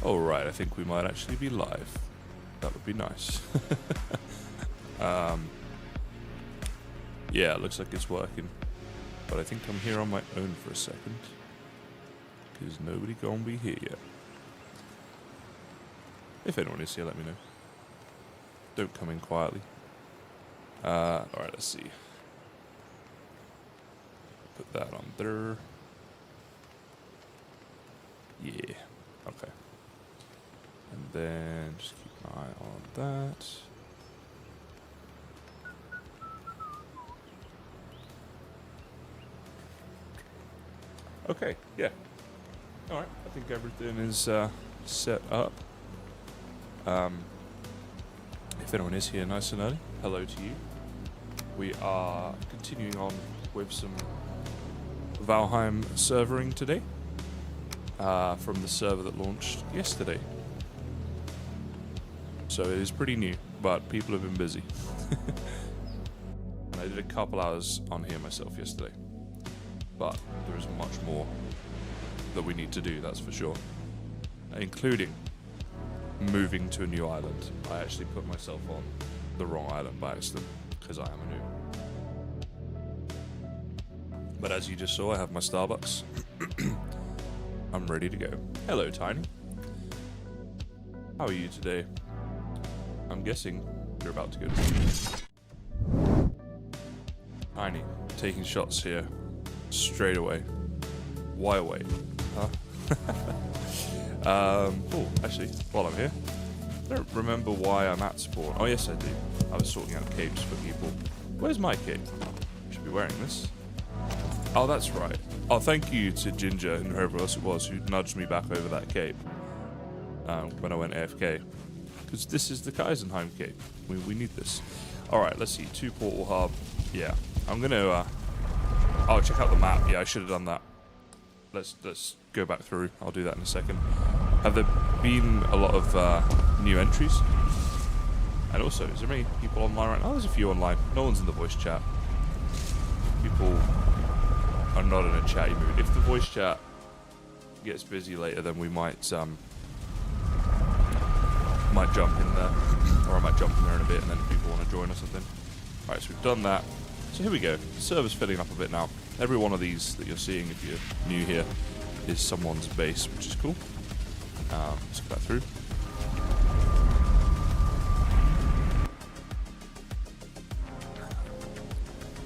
Alright, I think we might actually be live. That would be nice. Yeah, it looks like it's working. But I think I'm here on my own for a second. Because nobody gonna be here yet. If anyone is here, let me know. Don't come in quietly. Alright, let's see. Put that on there. Yeah, okay. And then just keep an eye on that. Okay, yeah. Alright, I think everything is set up. If anyone is here nice and early, hello to you. We are continuing on with some Valheim servering today. From the server that launched yesterday. So it is pretty new, but people have been busy. And I did a couple hours on here myself yesterday. But there is much more that we need to do, that's for sure. Including moving to a new island. I actually put myself on the wrong island by accident, because I am a noob. But as you just saw, I have my Starbucks. I'm ready to go. Hello, Tiny. How are you today? I'm guessing you're about to go to sleep. Tiny, taking shots here. Straight away. Why away? Huh? Oh, actually, while I'm here, I don't remember why I'm at spawn. Oh, yes, I do. I was sorting out capes for people. Where's my cape? I should be wearing this. Oh, that's right. Oh, thank you to Ginger and whoever else it was who nudged me back over that cape when I went AFK. Because this is the KysenHeim cape. We need this. Alright, let's see. 2 portal hub. Yeah. I'm going to... oh, check out the map. Yeah, I should have done that. Let's go back through. I'll do that in a second. Have there been a lot of new entries? And also, is there many people online right now? Oh, there's a few online. No one's in the voice chat. People are not in a chatty mood. If the voice chat gets busy later, then we might jump in there. Or I might jump in there in a bit and then if people want to join or something. Alright, so we've done that. So here we go. The server's filling up a bit now. Every one of these that you're seeing if you're new here is someone's base, which is cool. Let's go back through.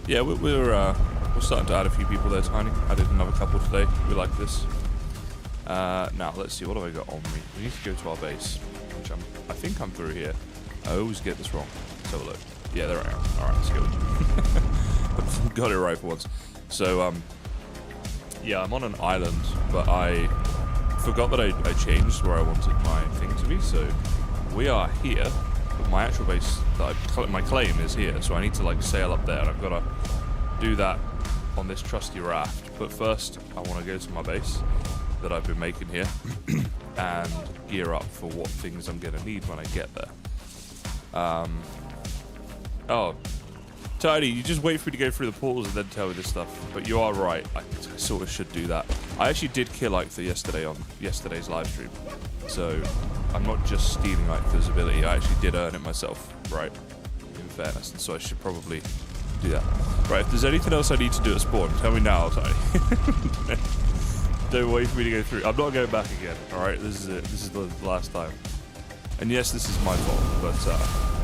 Yeah, we're starting to add a few people there, Tiny. Added another couple today. We like this. Now, let's see. What have I got on me? We need to go to our base, which I think I'm through here. I always get this wrong. Let's have a look. Yeah, there I am. Alright, let's go. Got it right for once. So, yeah, I'm on an island, but I forgot that I changed where I wanted my thing to be. So, we are here. But my actual base, my claim is here. So I need to, like, sail up there, and I've got to do that on this trusty raft. But first, I want to go to my base that I've been making here and gear up for what things I'm going to need when I get there. Oh, Tidy, you just wait for me to go through the portals and then tell me this stuff. But you are right, I sort of should do that. I actually did kill Ictha yesterday on yesterday's live stream. So, I'm not just stealing Ictha's ability, I actually did earn it myself, right? In fairness, and so I should probably do that. Right, if there's anything else I need to do at spawn, tell me now, Tidy. Don't wait for me to go through. I'm not going back again, alright? This is it. This is the last time. And yes, this is my fault, but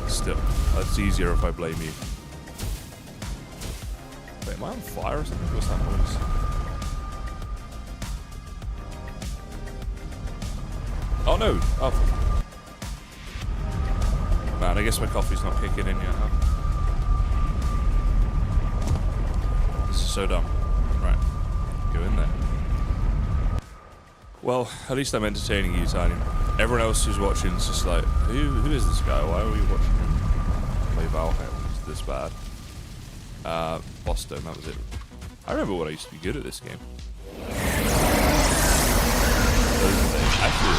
still, it's easier if I blame you. Wait, am I on fire or something? What's that noise? Oh no! Oh. Man, I guess my coffee's not kicking in yet, huh? This is so dumb. Right. Go in there. Well, at least I'm entertaining you, Tiny. Everyone else who's watching is just like, who is this guy? Why are we watching him play Valheim? It's this bad. Boston, that was it. I remember when I used to be good at this game. Actually,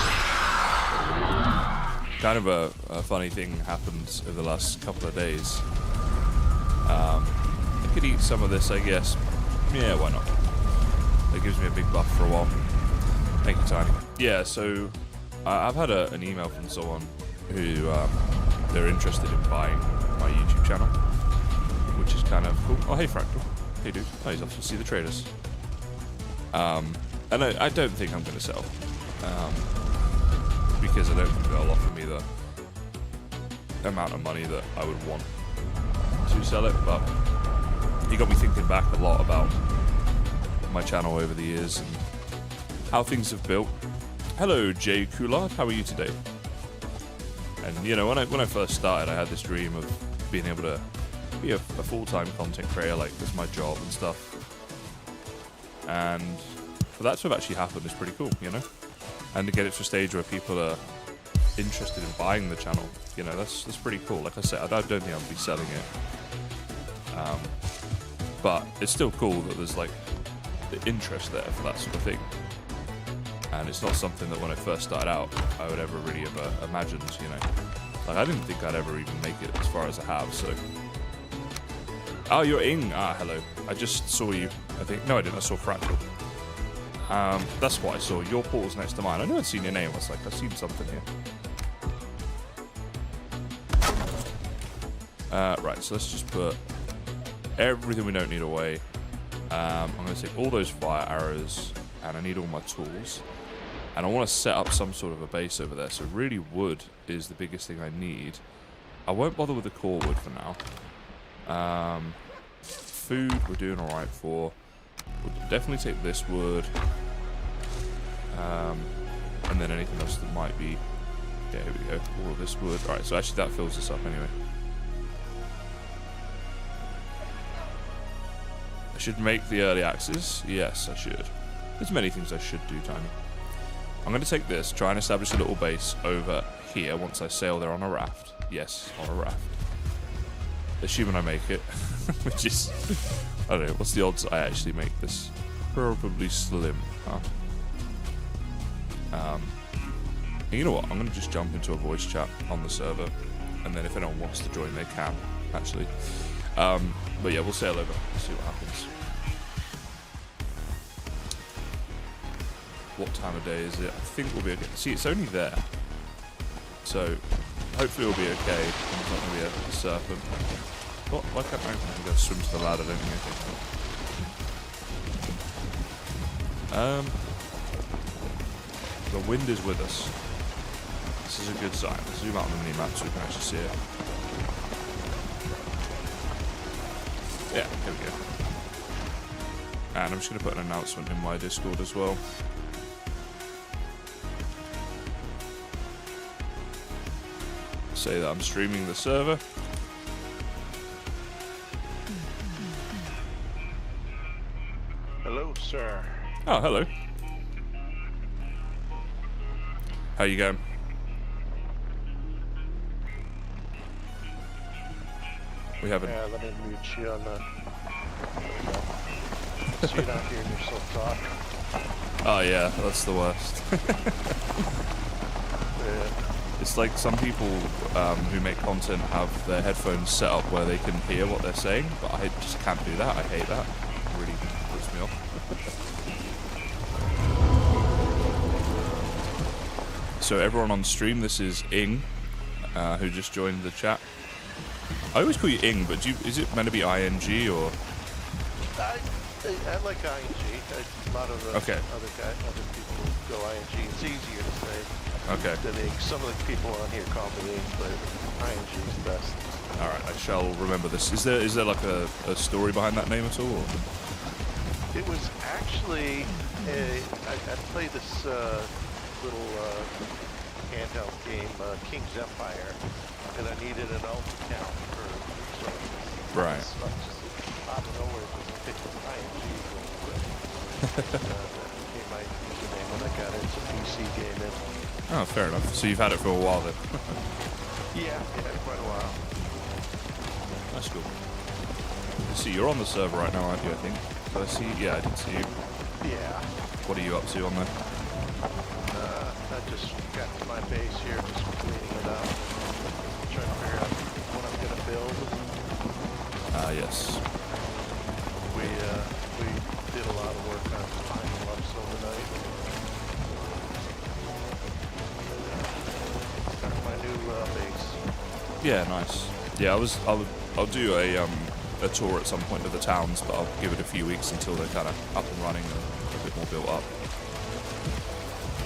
kind of a funny thing happened over the last couple of days. I could eat some of this, I guess. Yeah, why not? It gives me a big buff for a while. Thank you, Tiny. Yeah, so I've had an email from someone who they're interested in buying my YouTube channel, which is kind of cool. Oh, hey Fractal. Hey dude. Oh, he's off to see the traders. And I don't think I'm going to sell. Because I don't think they'll offer me the amount of money that I would want to sell it, but he got me thinking back a lot about my channel over the years and how things have built. Hello, Jay Coulard. How are you today? And you know, when I first started, I had this dream of being able to be a full-time content creator, like that's my job and stuff. And for that to have actually happened is pretty cool, you know. And to get it to a stage where people are interested in buying the channel, you know, that's pretty cool. Like I said, I don't think I'll be selling it, but it's still cool that there's like the interest there for that sort of thing. And it's not something that when I first started out I would ever really have imagined, you know. Like I didn't think I'd ever even make it as far as I have. So, oh, you're Ing. Ah, hello. I just saw you. I think no, I didn't. I saw Fractal. That's what I saw. Your portal's next to mine. I knew I'd seen your name. I was like, I've seen something here. Right, so let's just put everything we don't need away. I'm going to take all those fire arrows, and I need all my tools. And I want to set up some sort of a base over there. So really wood is the biggest thing I need. I won't bother with the core wood for now. Food we're doing alright for. We'll definitely take this wood. And then anything else that might be... Yeah, here we go. All of this wood. Alright, so actually that fills this up anyway. I should make the early axes. Yes, I should. There's many things I should do, Tiny. I'm going to take this, try and establish a little base over here once I sail there on a raft. Yes, on a raft. Assuming I make it. Which is... I don't know, what's the odds I actually make this? Probably slim, huh? You know what, I'm going to just jump into a voice chat on the server, and then if anyone wants to join, they can, actually. But yeah, we'll sail over, see what happens. What time of day is it? I think we'll be okay. See, it's only there. So, hopefully we'll be okay. There's not going to be a serpent. What? Why can't I? I'm going to swim to the ladder, don't you? The wind is with us. This is a good sign. Let's zoom out on the mini-map so we can actually see it. Yeah, here we go. And I'm just going to put an announcement in my Discord as well. Say that I'm streaming the server. Hello, sir. Oh, hello. How you going? We haven't. Yeah, let me mute you on the... So you're not hearing yourself talk. Oh yeah, that's the worst. Yeah. It's like some people who make content have their headphones set up where they can hear what they're saying, but I just can't do that. I hate that. It really puts me off. So everyone on stream, this is Ing, who just joined the chat. I always call you Ing, but is it meant to be ING or? I like ING. A lot of other people go ING. It's easier to say. Okay. Than Ing. Some of the people on here call me Ing, but ING is the best. All right, I shall remember this. Is there like a story behind that name at all? Or? It was actually I played this little handheld game, King's Empire, and I needed an alt account for resources. Right. So I just out of nowhere just picked ING real quick. That became my username when I got into PC gaming. Oh, fair enough. So you've had it for a while then. Yeah, quite a while. That's cool. See, you're on the server right now, aren't you? I think. Did I see? Yeah, I did see you. Yeah. What are you up to on there? I just got to my base here, just cleaning it up, trying to figure out what I'm gonna build. Yes. We did a lot of work on time lapse overnight. Yeah, nice. Yeah, I'll do a tour at some point of the towns, but I'll give it a few weeks until they're kind of up and running and a bit more built up.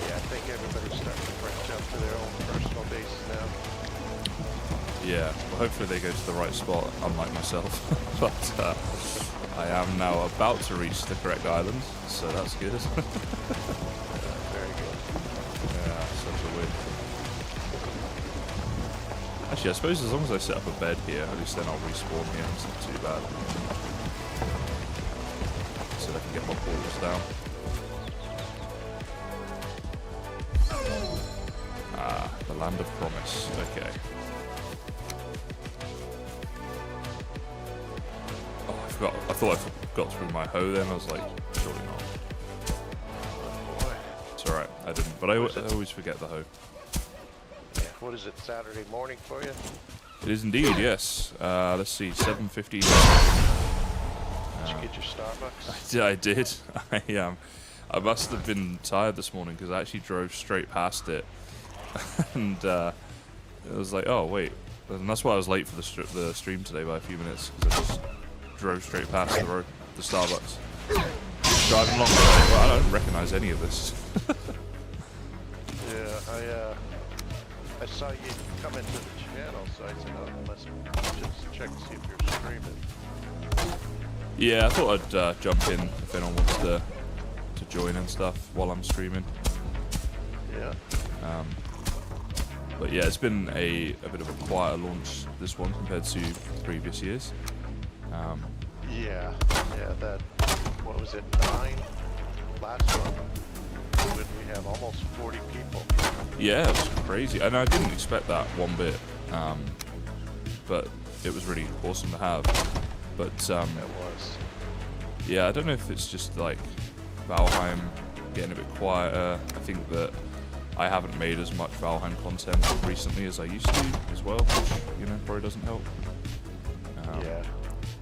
Yeah, I think everybody's starting to branch out to their own personal bases now. Yeah, well, hopefully they go to the right spot, unlike myself. But I am now about to reach the correct island, so that's good. Very good. Yeah, such a win. Actually, I suppose as long as I set up a bed here, at least then I'll respawn here. It's not too bad. So I can get my balls down. Ah, the land of promise. Okay. Oh, I forgot. I thought I forgot to bring my hoe then. I was like, surely not. Oh boy. It's alright, I didn't. But I always forget the hoe. Yeah, what is it, Saturday morning for you? It is indeed, yes. Let's see, 7:50. Did you get your Starbucks? I did. I must have been tired this morning because I actually drove straight past it, and it was like, oh wait, and that's why I was late for the stream today by a few minutes because I just drove straight past the Starbucks. Driving along, well, I don't recognise any of this. Yeah, I saw you come into the channel, so I said, oh, let's just check to see if you're streaming. Yeah, I thought I'd jump in if anyone wants to join and stuff while I'm streaming. Yeah. But yeah, it's been a bit of a quieter launch, this one, compared to previous years. Yeah, that, what was it, 9 last one? When we have almost 40 people. Yeah, it was crazy, and I didn't expect that one bit, but it was really awesome to have. But It was. yeah, I don't know if it's just like Valheim getting a bit quieter. I think that I haven't made as much Valheim content recently as I used to as well, which, probably doesn't help. Yeah.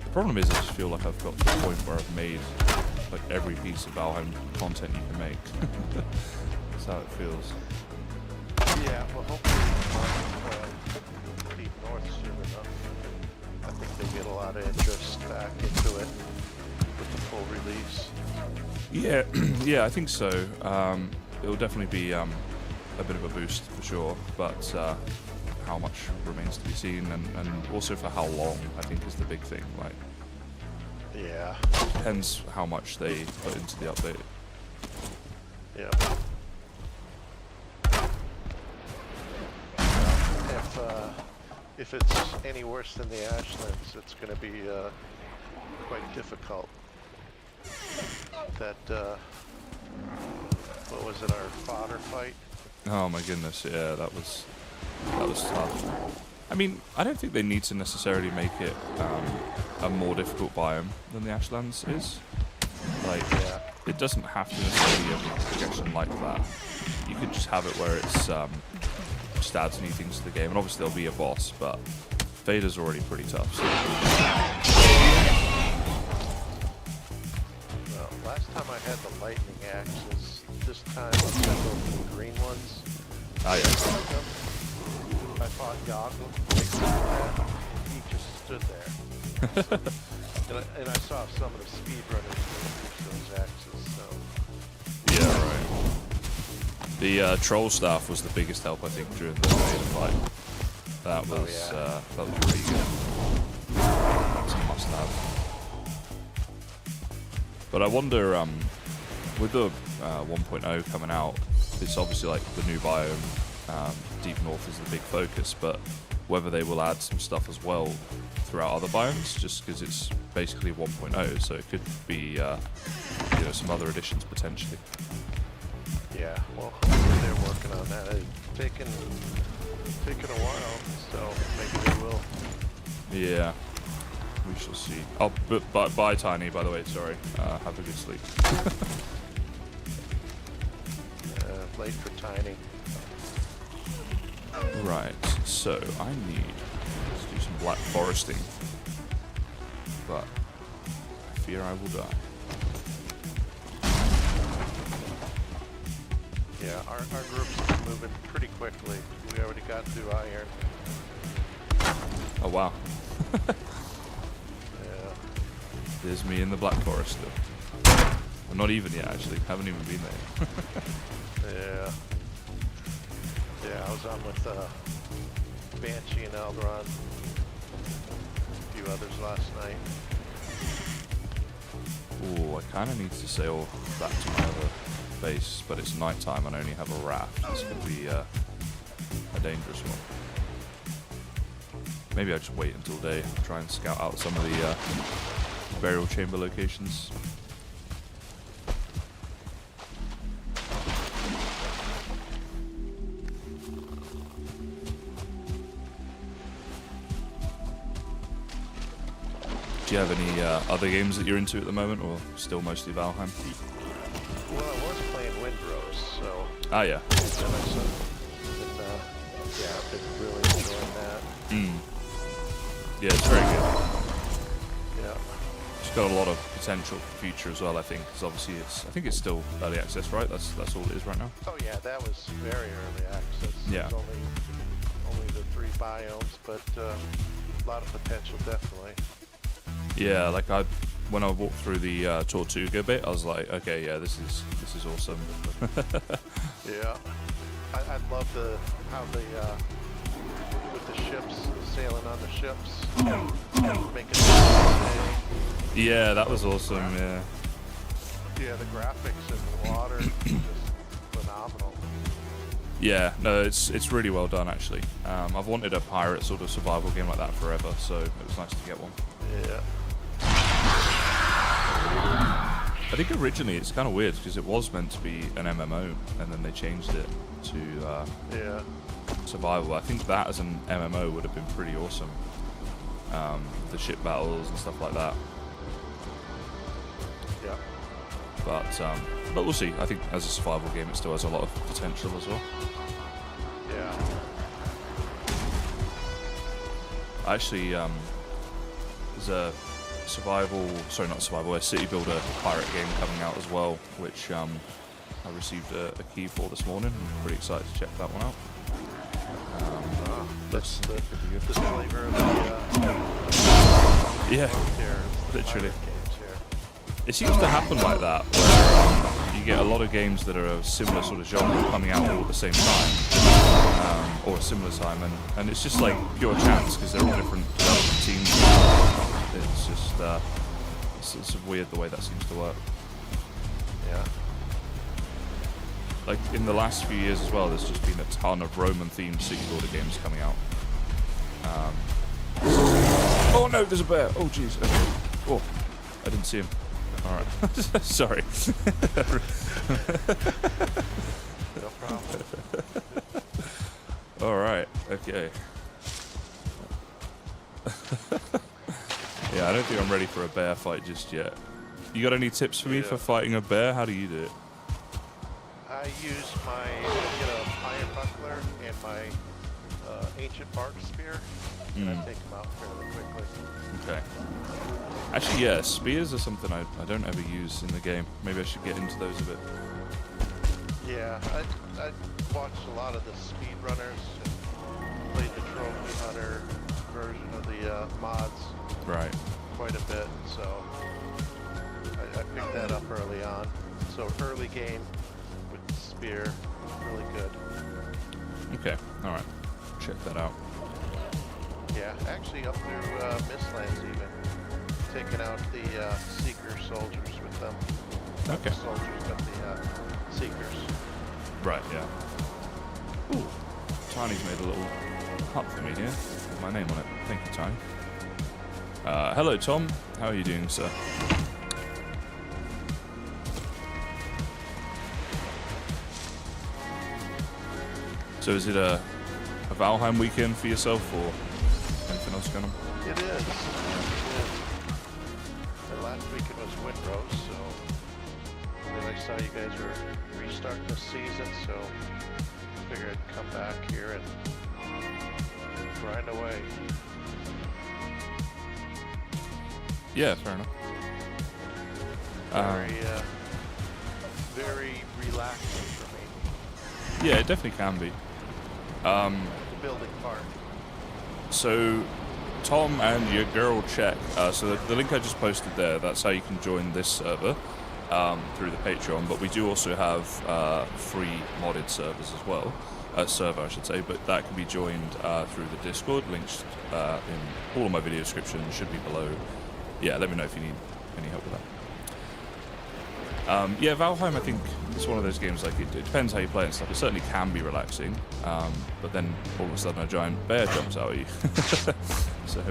The problem is I just feel like I've got to the point where I've made like every piece of Valheim content you can make. That's how it feels. Yeah, well, hopefully Deep North soon enough. I think they get a lot of interest back into it with the full release. Yeah, yeah, I think so. It'll definitely be a bit of a boost for sure, but how much remains to be seen, and also for how long, I think, is the big thing. Like, Yeah. depends how much they put into the update. Yeah. If it's any worse than the Ashlands, it's going to be quite difficult. That what was it, our fodder fight? Oh my goodness, yeah, that was tough. I mean, I don't think they need to necessarily make it a more difficult biome than the Ashlands is. Like, Yeah. it doesn't have to necessarily be a progression like that. You could just have it where it's just adds new things to the game, and obviously there'll be a boss, but Vader's already pretty tough. So. Well, last time I had the lightning axes. This time I've got those green ones. Ah, yeah. I fought Yoggle. He just stood there. and I saw some of the speedrunners use those axes, so... Yeah, right. The troll staff was the biggest help, I think, during the Vader fight. That was, that was really good. That's a must-have. But I wonder, with the 1.0 coming out, it's obviously like the new biome, Deep North is the big focus, but whether they will add some stuff as well throughout other biomes, just because it's basically 1.0, so it could be some other additions potentially. Yeah, well, hopefully they're working on that. It's taken a while, so maybe they will. Yeah, we shall see. Oh, bye, Tiny, by the way, sorry. Have a good sleep. Late for Tiny. Right, so I need to do some black foresting, but I fear I will die. Yeah, our group's moving pretty quickly. We already got through iron. Oh wow. Yeah. There's me in the Black Forest still. Well, not even yet, actually. Haven't even been there. Yeah. Yeah, I was on with Banshee and Alderon. A few others last night. Ooh, I kind of need to sail back to my other base, but it's nighttime and I only have a raft. It's going to be a dangerous one. Maybe I just wait until day, try and scout out some of the burial chamber locations. Do you have any other games that you're into at the moment, or still mostly Valheim? Well, I was playing Windrose, so... Ah, yeah. Yeah, I've been really enjoying that. Yeah, it's very good. Yeah. It's got a lot of potential for future as well, I think, because obviously I think it's still early access, right? That's all it is right now. Oh yeah, that was very early access. Yeah. It was only the 3 biomes, but a lot of potential, definitely. Yeah, like when I walked through the Tortuga bit, I was like, okay, yeah, this is awesome. Yeah, I love how they with the ships sailing on the ships, making Yeah, that was awesome. Yeah. Yeah, the graphics in the water is just phenomenal. Yeah, no, it's really well done actually. I've wanted a pirate sort of survival game like that forever, so it was nice to get one. Yeah. I think originally it's kind of weird because it was meant to be an MMO and then they changed it to survival. I think that as an MMO would have been pretty awesome. The ship battles and stuff like that. Yeah. But we'll see. I think as a survival game it still has a lot of potential as well. Yeah. Actually, there's a a city builder pirate game coming out as well, which I received a key for this morning. I'm pretty excited to check that one out. That's the flavor of the Yeah, literally. games here. It seems to happen like that, where you get a lot of games that are a similar sort of genre coming out all at the same time, or a similar time, and it's just like pure chance because they're all different development teams. It's just it's weird the way that seems to work. Yeah. Like in the last few years as well, there's just been a ton of Roman-themed city builder games coming out. Oh no, there's a bear! Oh jeez. Okay. Oh, I didn't see him. All right. Sorry. No problem. All right. Okay. Yeah, I don't think I'm ready for a bear fight just yet. You got any tips for me for fighting a bear? How do you do it? I use my iron buckler and my ancient bark spear, and I take them out fairly quickly. Okay. Actually, yeah, spears are something I don't ever use in the game. Maybe I should get into those a bit. Yeah, I watched a lot of the speedrunners and played the trophy hunter version of the mods. Right. Quite a bit, so I picked that up early on. So early game with the spear, really good. Okay. All right. Check that out. Yeah, actually up through Mistlands even, taking out the Seeker soldiers with them. Not Okay. the soldiers, but the Seekers. Right. Yeah. Ooh. Tiny's made a little hut for me here with my name on it. Thank you, Tiny. Hello, Tom. How are you doing, sir? So is it a Valheim weekend for yourself, or anything else going on? It is. The last weekend was Windrose, so then I saw you guys were restarting the season, so I figured I'd come back here and grind away. Yeah, fair enough. Very relaxing for me. Yeah, it definitely can be. The building part. So Tom and your girl check. So the link I just posted there, that's how you can join this server through the Patreon. But we do also have free modded servers as well. Server, I should say, but that can be joined through the Discord. Links in all of my video description should be below. Yeah, let me know if you need any help with that. Yeah, Valheim, I think it's one of those games, like, it depends how you play it and stuff. It certainly can be relaxing, but then all of a sudden a giant bear jumps out at you. So,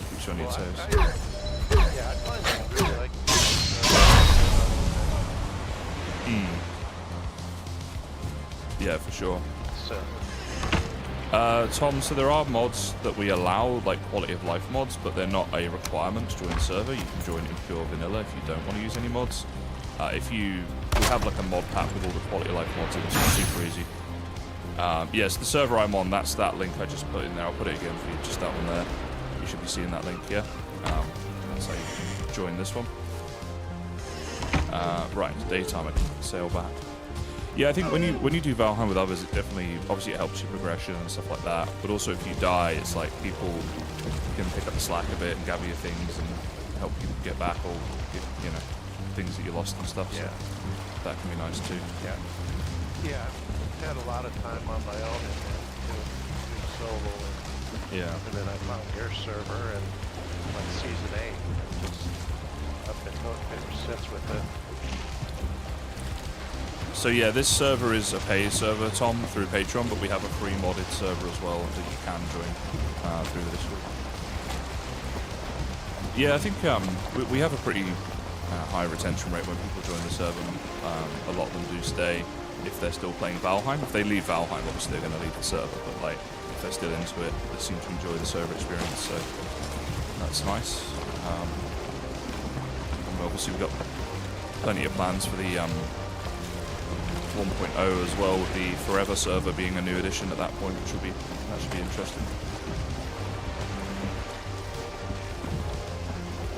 keeps you on your toes. Yeah, I find that really like. Yeah, for sure. So. Tom, so there are mods that we allow, like quality of life mods, but they're not a requirement to join the server. You can join in pure vanilla if you don't want to use any mods. We have like a mod pack with all the quality of life mods in it, so it's super easy. Yes, the server I'm on, that's that link I just put in there. I'll put it again for you, just that one there. You should be seeing that link, yeah? That's how you can join this one. Right, it's daytime, I can sail back. Yeah, I think when you do Valheim with others, it definitely, obviously it helps your progression and stuff like that, but also if you die, it's like people can pick up the slack a bit and gather your things and help you get back or get, you know, things that you lost and stuff, so that can be nice too. Yeah. Yeah, I've had a lot of time on my own and doing solo, and then I found your server and like Season 8, and just, I've been hooked ever since with it. So yeah, this server is a paid server, Tom, through Patreon, but we have a free modded server as well that you can join through the Discord. Yeah, I think we have a pretty high retention rate when people join the server. A lot of them do stay if they're still playing Valheim. If they leave Valheim, obviously they're going to leave the server, but like if they're still into it, they seem to enjoy the server experience, so that's nice. And obviously we've got plenty of plans for the 1.0 as well, with the Forever server being a new addition at that point, which will be, that should be interesting.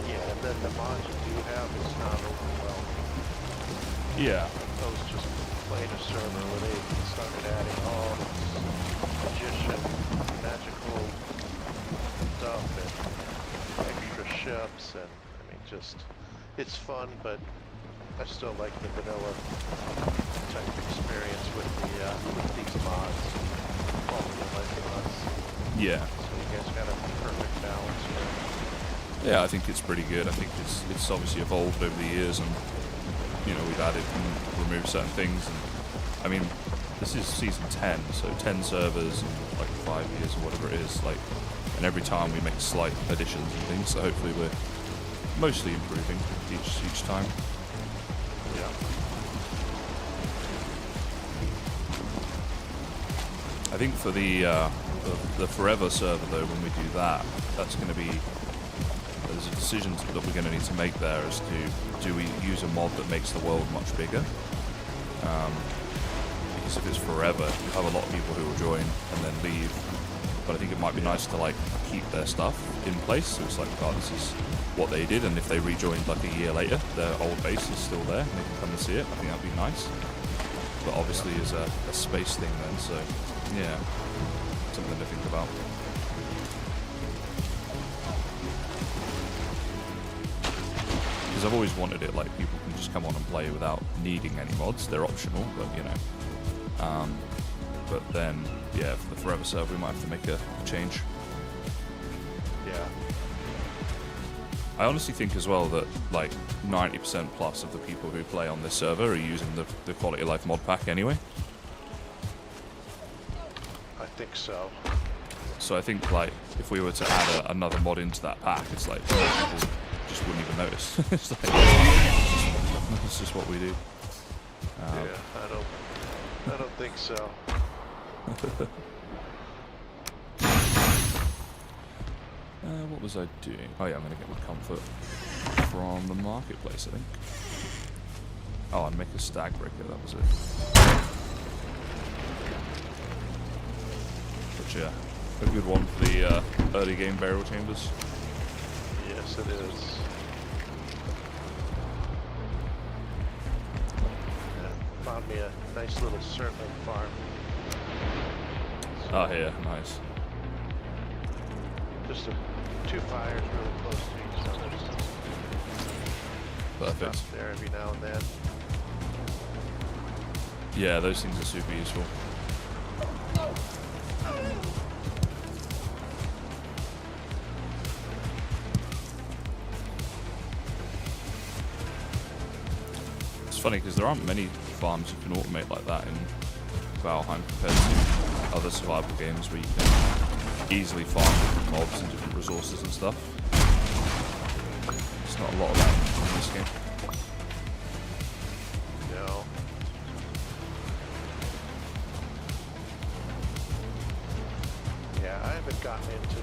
Yeah, and then the mods you do have is not overwhelming. Yeah. I was just playing a server where they started adding all this magician, magical stuff and extra ships, and I mean, just, it's fun, but I still like the vanilla type experience with these mods, quality of life mods. Yeah. So you guys got a perfect balance here. Yeah, I think it's pretty good. I think it's obviously evolved over the years, and you know, we've added and removed certain things. And I mean, this is season 10, so 10 servers in like 5 years or whatever it is. Like, and every time we make slight additions and things. So hopefully we're mostly improving each time. Yeah. I think for the Forever server though, when we do that, that's going to be, there's a decision that we're going to need to make there as to, do we use a mod that makes the world much bigger? Because if it's Forever, you have a lot of people who will join and then leave. But I think it might be nice to like keep their stuff in place, so it's like, oh, this is what they did, and if they rejoined like a year later, their old base is still there, and they can come and see it. I think that'd be nice. But obviously is a space thing then, so yeah, something to think about. Because I've always wanted it, like people can just come on and play without needing any mods. They're optional, but you know. But then, yeah, for the Forever server, we might have to make a change. Yeah. I honestly think as well that like 90% plus of the people who play on this server are using the quality of life mod pack anyway. I think so. So I think like if we were to add another mod into that pack, it's like people just wouldn't even notice. It's like, it's just what we do. Yeah, I don't think so. What was I doing? Oh yeah, I'm gonna get my comfort from the marketplace, I think. Oh, and make a stag breaker, that was it. But yeah, a good one for the early game burial chambers. Yes, it is. Yeah, found me a nice little serpent farm. Oh yeah, nice. Just two fires really close to each other. So Perfect. stuff there every now and then. Yeah, those things are super useful. It's funny because there aren't many farms you can automate like that in Valheim compared to other survival games where you can easily farm different mobs and different resources and stuff. There's not a lot of that in this game. No. Yeah, I haven't gotten into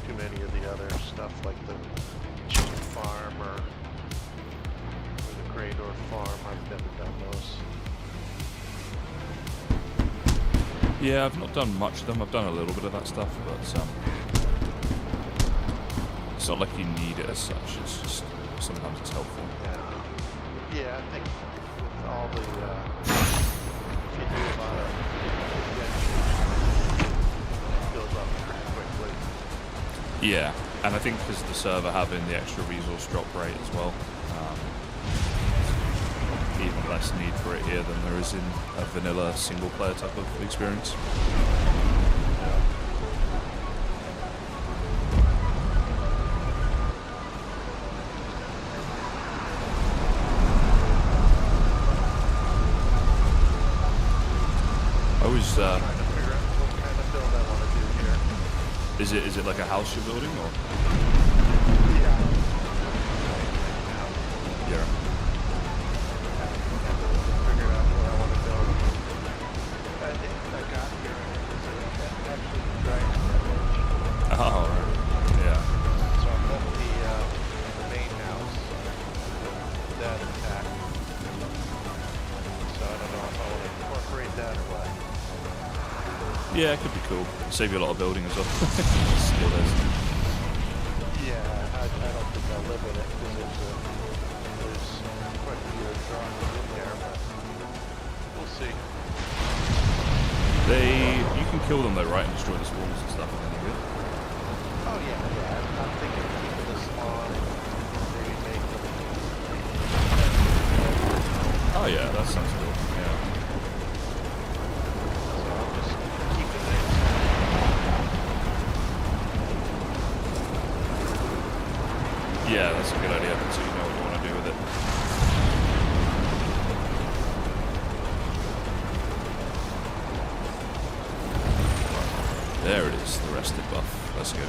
too many of the other stuff like the chicken farm or the Greydor farm. I've never done those. Yeah, I've not done much of them. I've done a little bit of that stuff, but it's not like you need it as such. It's just sometimes it's helpful. Yeah. Yeah, I think with all the if you do a lot of adventures, it builds up pretty quickly. Yeah, and I think because the server having the extra resource drop rate as well, even less need for it here than there is in a vanilla single player type of experience. I was Trying to figure out what kind of build I want to do here. is it like a house you're building or? Yeah. Yeah. Figure out what I want to build. I think I got here is actually the Dragon's Village. Oh, right. Yeah. So I built the main house that attack. So I don't know if I want to incorporate that or what. Yeah, it could be cool. Save you a lot of building as well. Steal those. Yeah, I don't think I'll live with it because there's quite a few drawings in there, but we'll see. You can kill them though, right, and destroy the swarms and stuff. And then you're good. Oh yeah. I'm thinking of keeping this on and maybe make them. Oh yeah, that sounds cool. Yeah. So I'll just keep it there. Yeah, that's a good idea. So you know what you want to do with it. There it is, the rested buff. Let's go.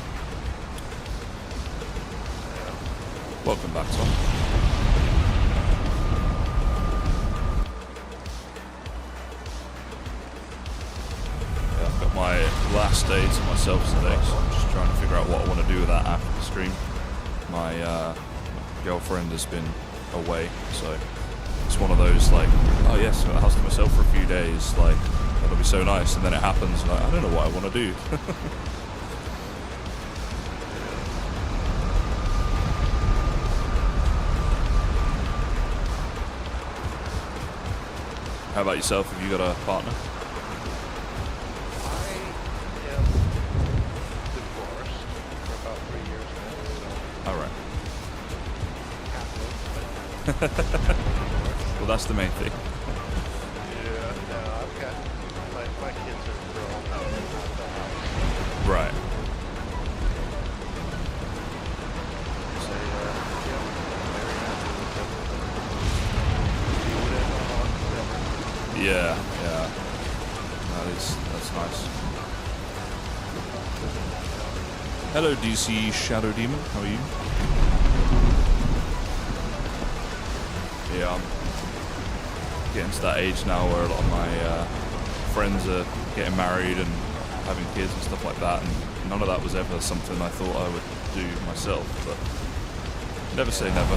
Welcome back, Tom. Yeah, I've got my last day to myself today, so I'm just trying to figure out what I want to do with that after the stream. My girlfriend has been away, so it's one of those like, oh yes, I've got a house to myself for a few days, like, that'll be so nice, and then it happens, and I don't know what I want to do. How about yourself? Have you got a partner? I am divorced for about 3 years now, so All right. happily. Well, that's the main thing. Yeah, no, I've got my kids are grown out of the house. Right. So yeah, very happy with them. Do whatever I want with them. Yeah, yeah. That's nice. Hello, DC Shadow Demon. How are you? Yeah, I'm getting to that age now where a lot of my friends are getting married and having kids and stuff like that, and none of that was ever something I thought I would do myself, but never say never.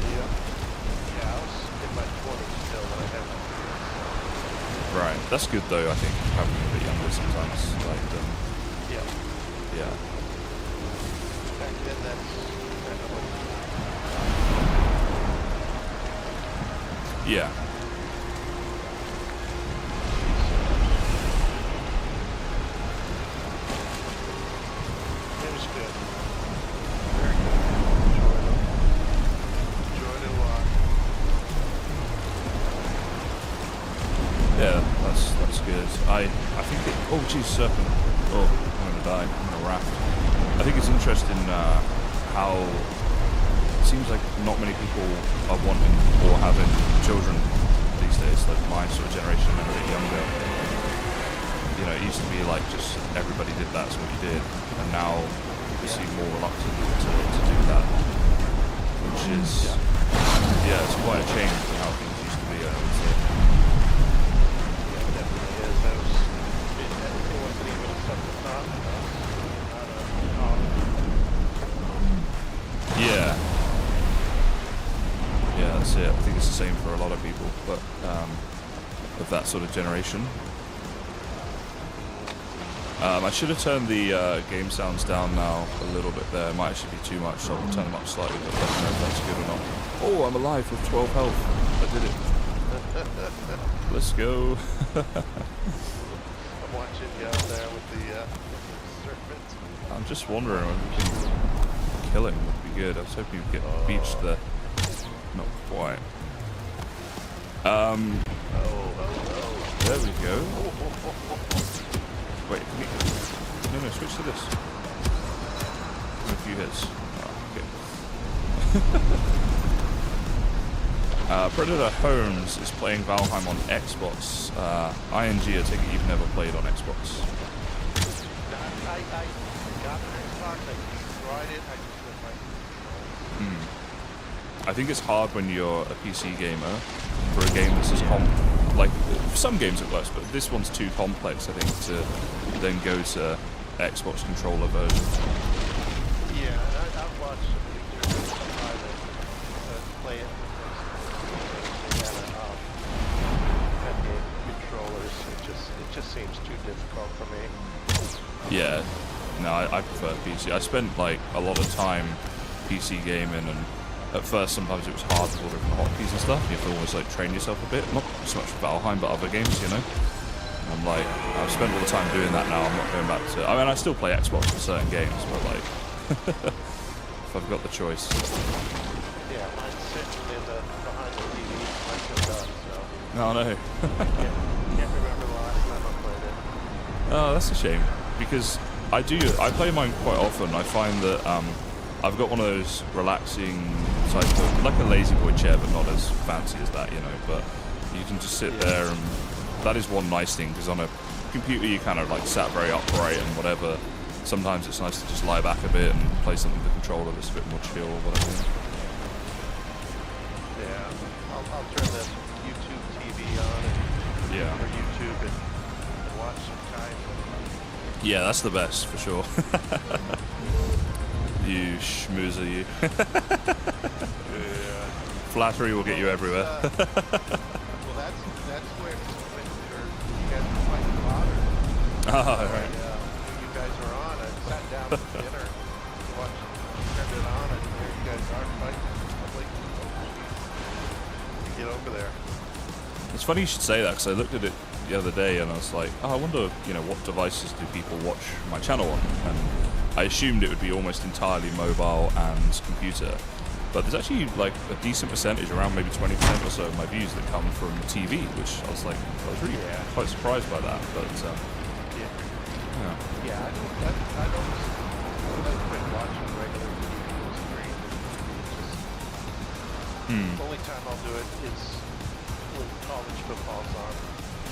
Yeah, I was in my 20s still when I had my kids. Right, that's good though, I think, having a bit younger sometimes, like, Yeah. yeah. Back then, that's kind of what. Yeah. I think it... Oh, geez, serpent. Oh, I'm gonna die. I'm gonna raft. I think it's interesting how it seems like not many people are wanting or having children these days, like my sort of generation and a bit younger. You know, it used to be like just everybody did that, so what you did, and now we see more reluctant to do that, which is, yeah, it's quite a change from how things used to be, I would say. Yeah, it definitely is. It wasn't even something thought Yeah. Yeah, that's it. I think it's the same for a lot of people, but of that sort of generation. I should have turned the game sounds down now a little bit there. It might actually be too much, so I'll turn them up slightly, but let me know if that's good or not. Oh, I'm alive with 12 health. I did it. Let's go. I'm watching you out there with the serpent. I'm just wondering if we can kill him would be good. I was hoping we'd get beached there. Not quite. There we go. Wait, can we... No, switch to this. A few hits. Oh, okay. Predator Holmes is playing Valheim on Xbox. ING, I take it you've never played on Xbox. I got an Xbox, I tried it, I just didn't like it. I think it's hard when you're a PC gamer for a game that's as like some games it works, but this one's too complex, I think, to then go to Xbox controller version. Yeah, and I've watched some YouTubers try to play it because they had game controllers. It just seems too difficult for me. Yeah, no, I prefer PC. I spent like a lot of time PC gaming, and at first sometimes it was hard with all the different hotkeys and stuff. You have to almost like train yourself a bit, not so much for Valheim, but other games, you know. And I'm like, I've spent all the time doing that now. I'm not going back to. I mean, I still play Xbox for certain games, but like, if I've got the choice. Yeah, mine's sitting behind the TV. Mine's just done, so. No, no. Can't remember the last time I played it. Oh, that's a shame, because I play mine quite often. I find that I've got one of those relaxing type of, like a lazy boy chair, but not as fancy as that, you know, but you can just sit there, and that is one nice thing, because on a computer you kind of like sat very upright and whatever. Sometimes it's nice to just lie back a bit and play something with the controller that's a bit more chill or whatever. Yeah, I'll turn this YouTube TV on or YouTube and watch some Kysen. Yeah, that's the best for sure. You schmoozer, you. Yeah. Flattery will get you everywhere. Well, that's where you guys were fighting father. Oh, right. You guys were on. I sat down for dinner, turned it on, and there you guys are fighting. I'm like, oh, get over there. It's funny you should say that, because I looked at it the other day and I was like, oh, I wonder, you know, what devices do people watch my channel on? And I assumed it would be almost entirely mobile and computer, but there's actually like a decent percentage, around maybe 20% or so of my views that come from TV, which I was like, I was really quite surprised by that. But yeah, I noticed when I quit watching regular TV stream. The only time I'll do it is when college football's on,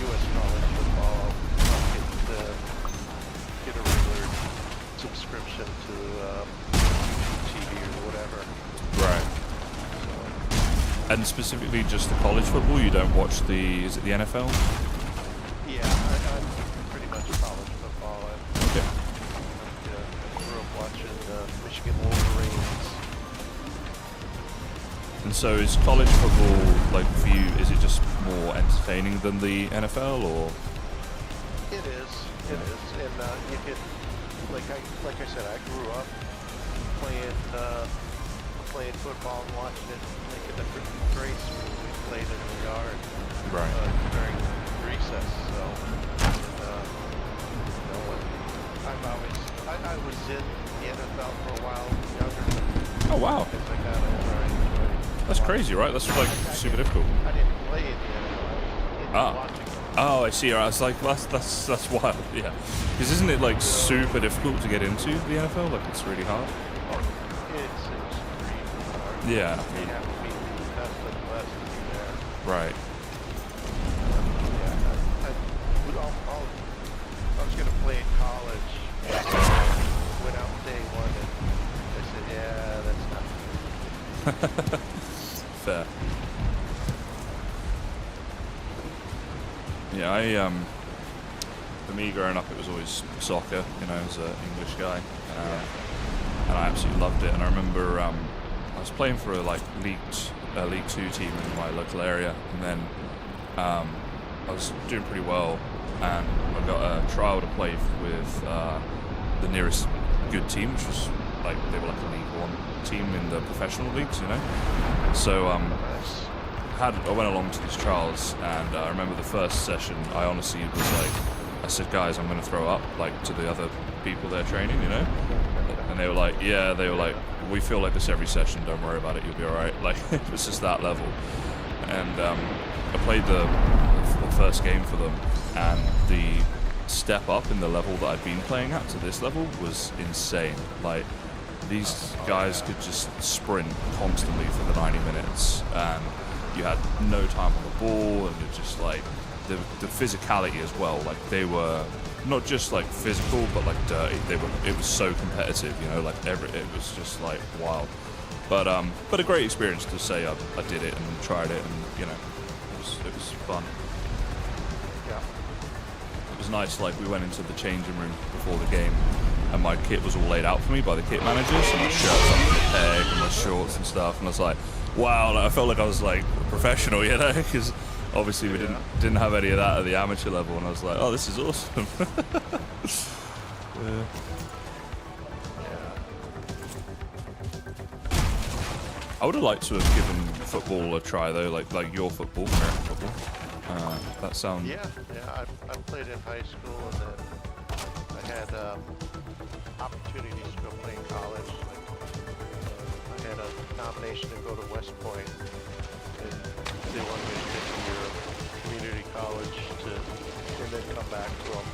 U.S. college football. I'll get a regular subscription to TV or whatever. right. And specifically just the college football, you don't watch is it the NFL? Yeah, I'm pretty much college football. Okay. I grew up watching Michigan Wolverines. And so is college football, like for you, is it just more entertaining than the NFL, or? It is, and you can, like I said, I grew up playing football and watching it, making the grace when we played in the yard during recess. So, I was in the NFL for a while younger. Oh wow. Because I got over. That's crazy, right? That's like super difficult. I didn't play in the NFL. I was watching them. Oh, I see. I was like, that's wild. Yeah, because isn't it like super difficult to get into the NFL? Like it's really hard. It's extremely hard. Yeah. You have to be the best of the best to be there. Right. Yeah, I was going to play in college. Went out day one and I said, yeah, that's not Fair. Yeah, for me growing up, it was always soccer. You know, as an English guy, and I absolutely loved it. And I remember I was playing for a League 2 team in my local area, and then I was doing pretty well, and I got a trial to play with the nearest good team, which was they were like a League 1 team in the professional leagues, you know. So nice. I went along to these trials, and I remember the first session, I honestly was I said, guys, I'm going to throw up, to the other people they're training, you know? And they were like, yeah, we feel like this every session, don't worry about it, you'll be alright. It was just that level. And I played the first game for them, and the step up in the level that I'd been playing at to this level was insane. These guys could just sprint constantly for the 90 minutes, and you had no time on the ball, and it just the physicality as well. They were not just physical, but dirty. It was so competitive, you know. It was just wild. But a great experience to say I did it and tried it, and you know, it was fun. Yeah. It was nice. We went into the changing room before the game, and my kit was all laid out for me by the kit manager. So my shirt's up to the peg and my shorts and stuff, and I was like, wow, I felt like I was a professional, you know, because obviously we didn't have any of that at the amateur level, and I was like, oh, this is awesome. Yeah. I would have liked to have given football a try though, like your football, American football. That sounds. Yeah. I played in high school, and then I had opportunities to go play in college. I had a nomination to go to West Point, and they wanted me to take a year of community college and then come back to them.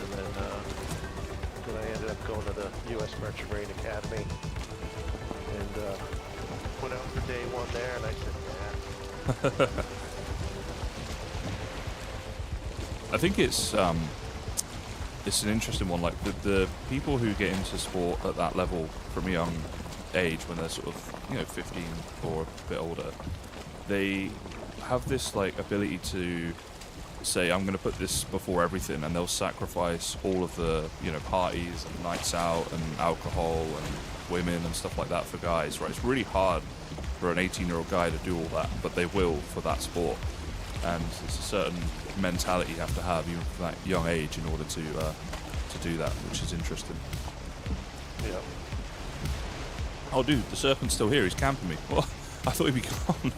And then I ended up going to the U.S. Merchant Marine Academy, and went out for day one there, and I said, nah. I think it's an interesting one. The people who get into sport at that level from a young age, when they're sort of 15 or a bit older, they have this ability to say, I'm going to put this before everything, and they'll sacrifice all of the parties and nights out and alcohol and women and stuff like that for guys. Right? It's really hard for an 18-year-old guy to do all that, but they will for that sport. And it's a certain mentality you have to have even from that young age in order to do that, which is interesting. Yeah. Oh, dude, the serpent's still here. He's camping me. What? I thought he'd be gone.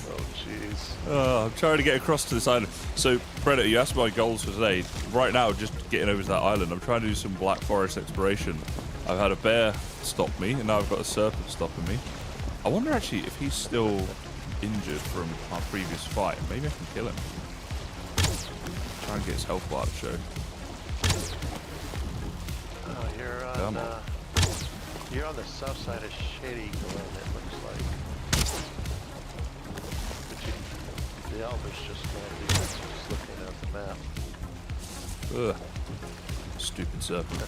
Oh, jeez. I'm trying to get across to this island. So, Predator, you asked my goals for today. Right now, just getting over to that island, I'm trying to do some Black Forest exploration. I've had a bear stop me, and now I've got a serpent stopping me. I wonder, actually, if he's still injured from our previous fight. Maybe I can kill him. Try and get his health bar to show. Oh, you're on the south side of Shady Glen, it looks like. But the Elvis just might be just looking at the map. Ugh. Stupid serpent.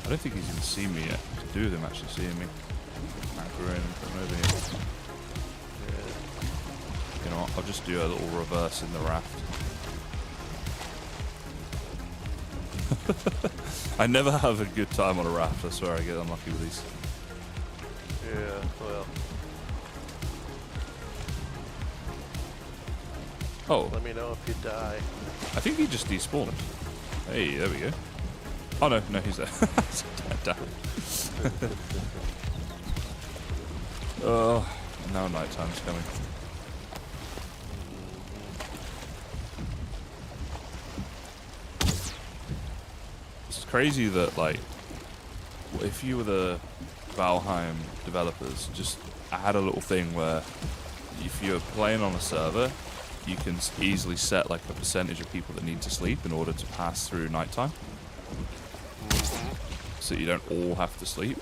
I don't think he's even seen me yet. Could do with him actually seeing me. Anchor in and put him over here. You know what, I'll just do a little reverse in the raft. I never have a good time on a raft, I swear I get unlucky with these. Yeah, well. Oh. Let me know if you die. I think he just despawned. Hey, there we go. Oh no, he's there. Damn. Oh, now night time's coming. It's crazy that if you were the Valheim developers, just add a little thing where if you're playing on a server you can easily set like a percentage of people that need to sleep in order to pass through nighttime, so you don't all have to sleep.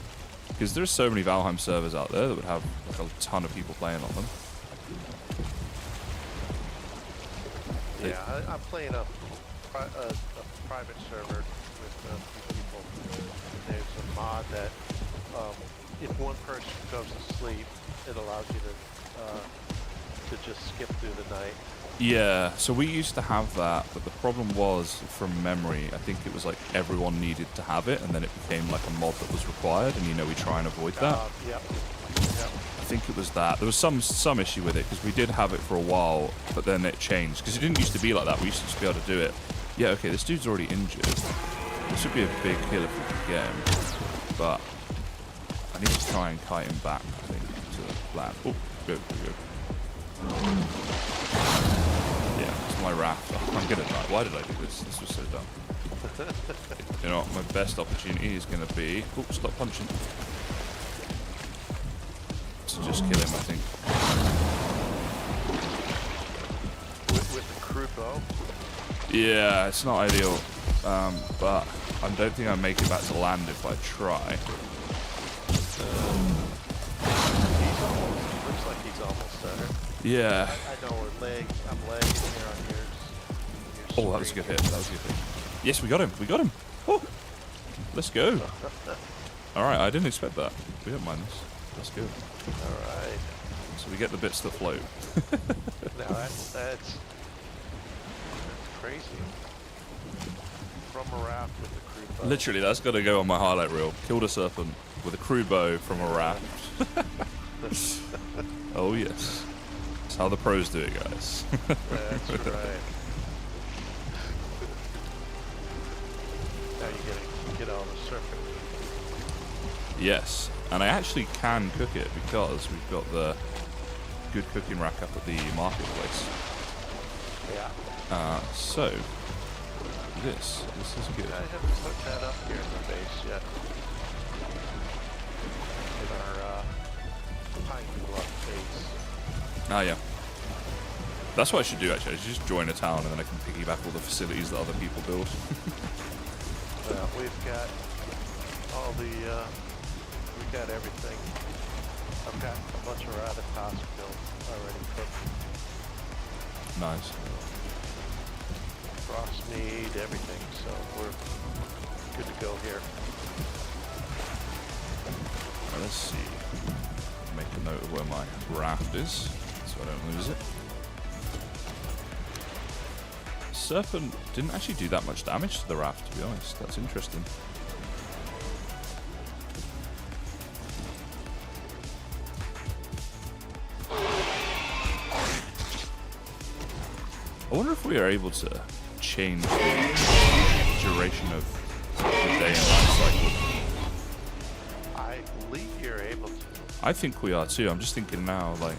Because there's so many Valheim servers out there that would have like a ton of people playing on them. Yeah, I'm playing a private server with a few people. There's a mod that if one person goes to sleep, it allows you to just skip through the night. Yeah, so we used to have that, but the problem was, from memory, I think it was like everyone needed to have it, and then it became like a mod that was required, and we try and avoid that. Yep. I think it was that. There was some issue with it, because we did have it for a while, but then it changed, because it didn't used to be like that. We used to just be able to do it. Yeah, okay, this dude's already injured. This would be a big kill if we could get him, but I need to try and kite him back, I think, to the plan. Oh, go. Yeah, it's my raft. Oh, I'm gonna die. Why did I do this? This was so dumb. You know what? My best opportunity is gonna be... Oh, stop punching. To just kill him, I think. With the crude bow? Yeah, it's not ideal. But I don't think I make it back to land if I try. Looks like he's almost center. Yeah. I know I'm lagging here on yours. Oh, that was a good hit. That was a good hit. Yes, we got him. We got him. Oh, let's go. All right, I didn't expect that. We don't mind this. Let's go. All right. So we get the bits that float. Now that's crazy. From a raft with a crude bow. Literally, that's got to go on my highlight reel. Killed a serpent with a crude bow from a raft. Oh, yes. That's how the pros do it, guys. That's right. Now you're gonna get all the serpent. Yes, and I actually can cook it because we've got the good cooking rack up at the marketplace. Yeah. So this is good. I haven't put that up here in the base yet. In our pine bluff base. Ah, yeah. That's what I should do, actually. I should just join a town and then I can piggyback all the facilities that other people build. We've got all the, we've got everything. I've got a bunch of rattatas built already cooked. Nice. Frost meat, everything, so we're good to go here. Right, let's see. Make a note of where my raft is, so I don't lose it. Serpent didn't actually do that much damage to the raft, to be honest. That's interesting. I wonder if we are able to change the duration of the day and night cycle. I believe you're able to. I think we are too. I'm just thinking now, like...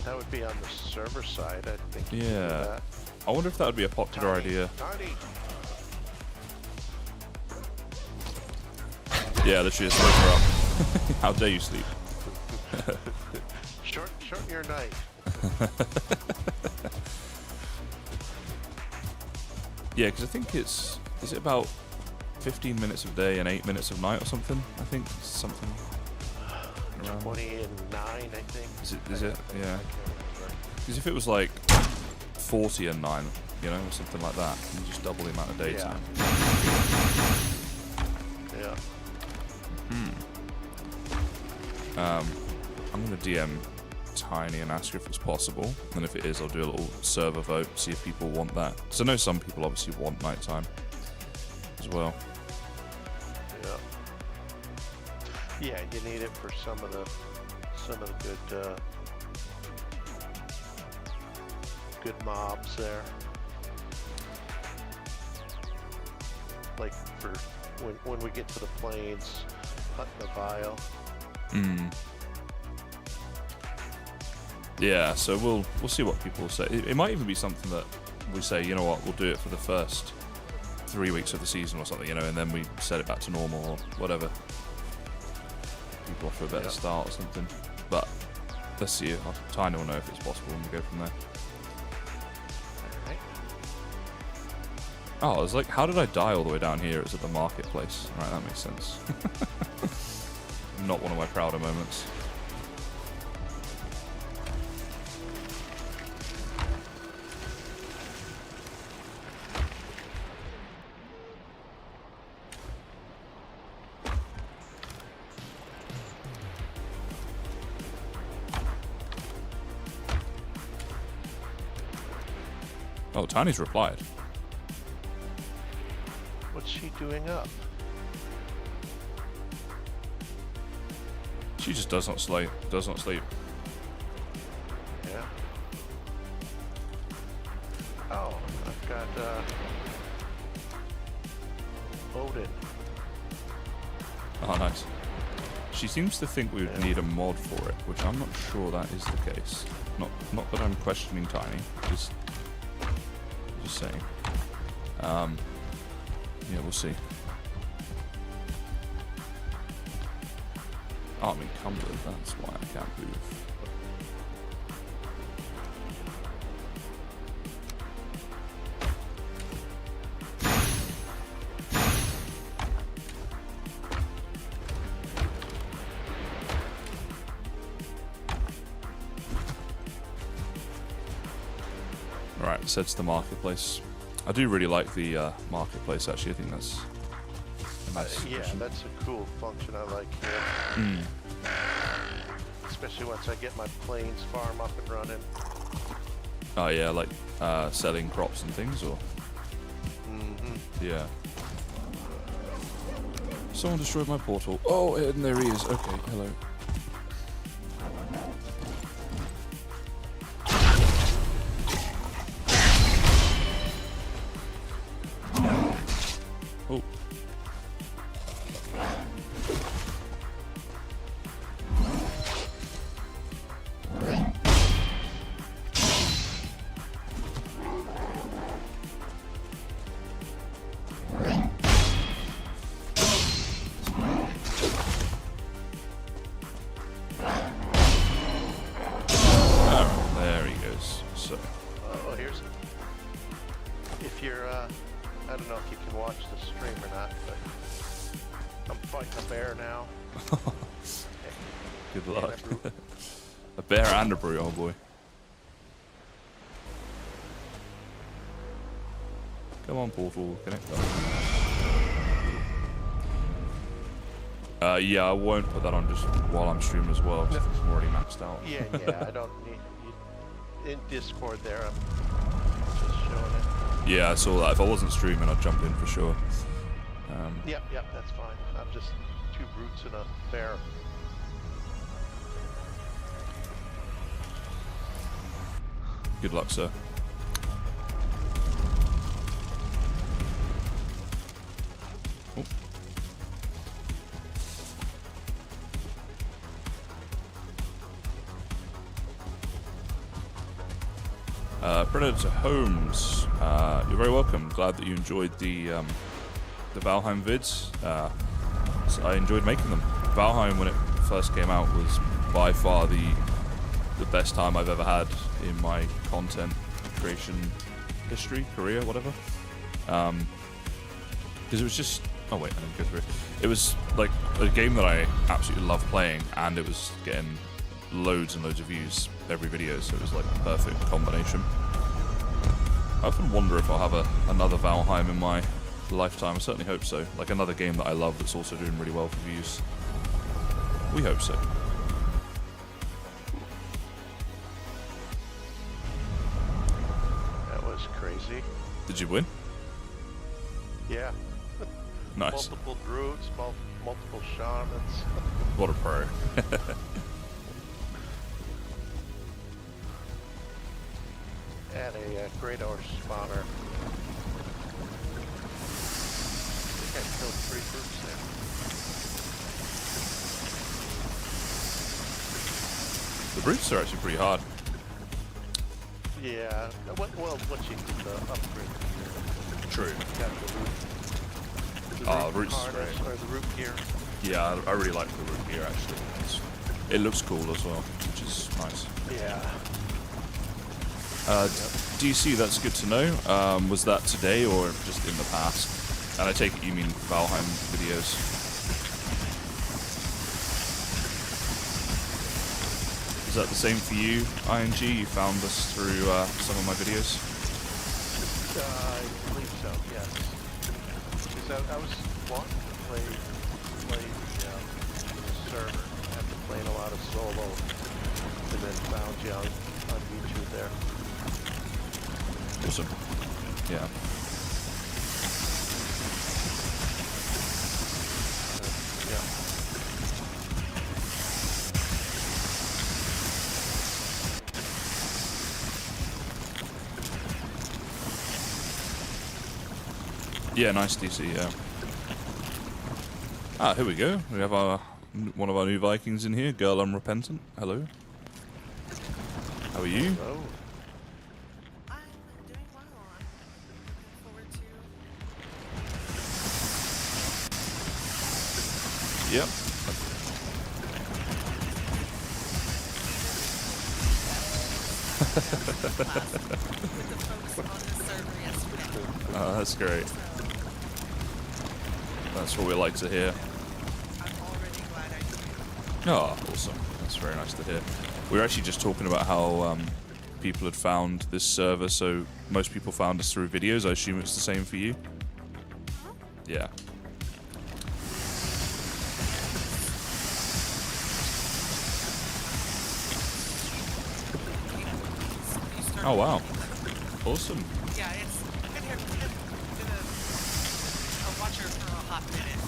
That would be on the server side, I think. You can do Yeah. that. I wonder if that would be a popular idea. Tiny. Yeah, literally, just wake her up. How dare you sleep? Shorten your night. Yeah, because I think is it about 15 minutes of day and 8 minutes of night or something? I think something around. 20 and 9, I think. Is it? Yeah. I can't remember. Because if it was like 40 and 9, you know, or something like that, you just double the amount of daytime. Yeah. I'm gonna DM Tiny and ask her if it's possible, and if it is, I'll do a little server vote, see if people want that. Because I know some people obviously want nighttime as well. Yeah. Yeah, you need it for some of the good mobs there. Like for when we get to the plains, hunting the vial. Yeah, so we'll see what people say. It might even be something that we say, you know what, we'll do it for the first 3 weeks of the season or something, you know, and then we set it back to normal or whatever. People offer a better start or something. But let's see. Tiny will know if it's possible and we'll go from there. Oh, I was like, how did I die all the way down here? It's at the marketplace. Right, that makes sense. Not one of my prouder moments. Oh, Tiny's replied. What's she doing up? She just does not sleep. Does not sleep. Yeah. Oh, I've got Odin. Oh, nice. She seems to think we would need a mod for it, which I'm not sure that is the case. Not that I'm questioning Tiny. Just saying. Yeah, we'll see. Oh, I'm encumbered, that's why I can't move. Alright, it sets the marketplace. I do really like the marketplace, actually. I think that's a nice yeah, addition. that's a cool function I like here. Mm. Especially once I get my plains farm up and running. Oh yeah, like selling crops and things, or? Mm-hmm. Yeah. Someone destroyed my portal. Oh, and there he is. Okay, hello. Oh. There he goes. So. Oh, here's. If you're, I don't know if you can watch the stream or not, but I'm fighting a bear now. Good And luck. a brute. A bear and a brute, oh boy. Come on, portal, connect up. Yeah, I won't put that on just while I'm streaming as well, because it's already maxed out. Yeah, I don't need you in Discord there. I'm just showing it. Yeah, I saw that. If I wasn't streaming, I'd jump in for sure. Yep, that's fine. I'm just 2 brutes and a bear. Good luck, sir. Predator Holmes, you're very welcome. Glad that you enjoyed the Valheim vids. So I enjoyed making them. Valheim, when it first came out, was by far the best time I've ever had in my content creation history, career, whatever. Because it was just... Oh wait, I didn't go through it. It was like a game that I absolutely love playing, and it was getting loads and loads of views every video, so it was like the perfect combination. I often wonder if I'll have another Valheim in my lifetime. I certainly hope so. Like another game that I love that's also doing really well for views. We hope so. That was crazy. Did you win? Yeah. Nice. Multiple brutes, multiple shamans. What a pro. And a great horse spawner. I think I killed 3 brutes there. The brutes are actually pretty hard. Yeah. Well, once you do the upgrade. True. You got the root. Roots is harness great. or the root gear. Yeah, I really like the root gear actually. It looks cool as well, which is nice. Yeah. DC, that's good to know. Was that today or just in the past? And I take it you mean Valheim videos. Is that the same for you, ING? You found us through some of my videos? I believe so, yes. Because I was wanting to play the server after playing a lot of solo, and then found you on YouTube there. Awesome. Yeah. Yeah, nice DC, yeah. Ah, here we go. We have one of our new Vikings in here, Girl Unrepentant. Hello. How are you? Hello. I'm doing well. I'm looking forward to Yep. with the folks on the server yesterday. That's great. So That's what we like to hear. I'm already glad I did. Oh, awesome. That's very nice to hear. We were actually just talking about how people had found this server, so most people found us through videos. I assume it's the same for you? Yeah. Oh, wow. Awesome. Yeah, it's been here. Been a watcher for a hot minute.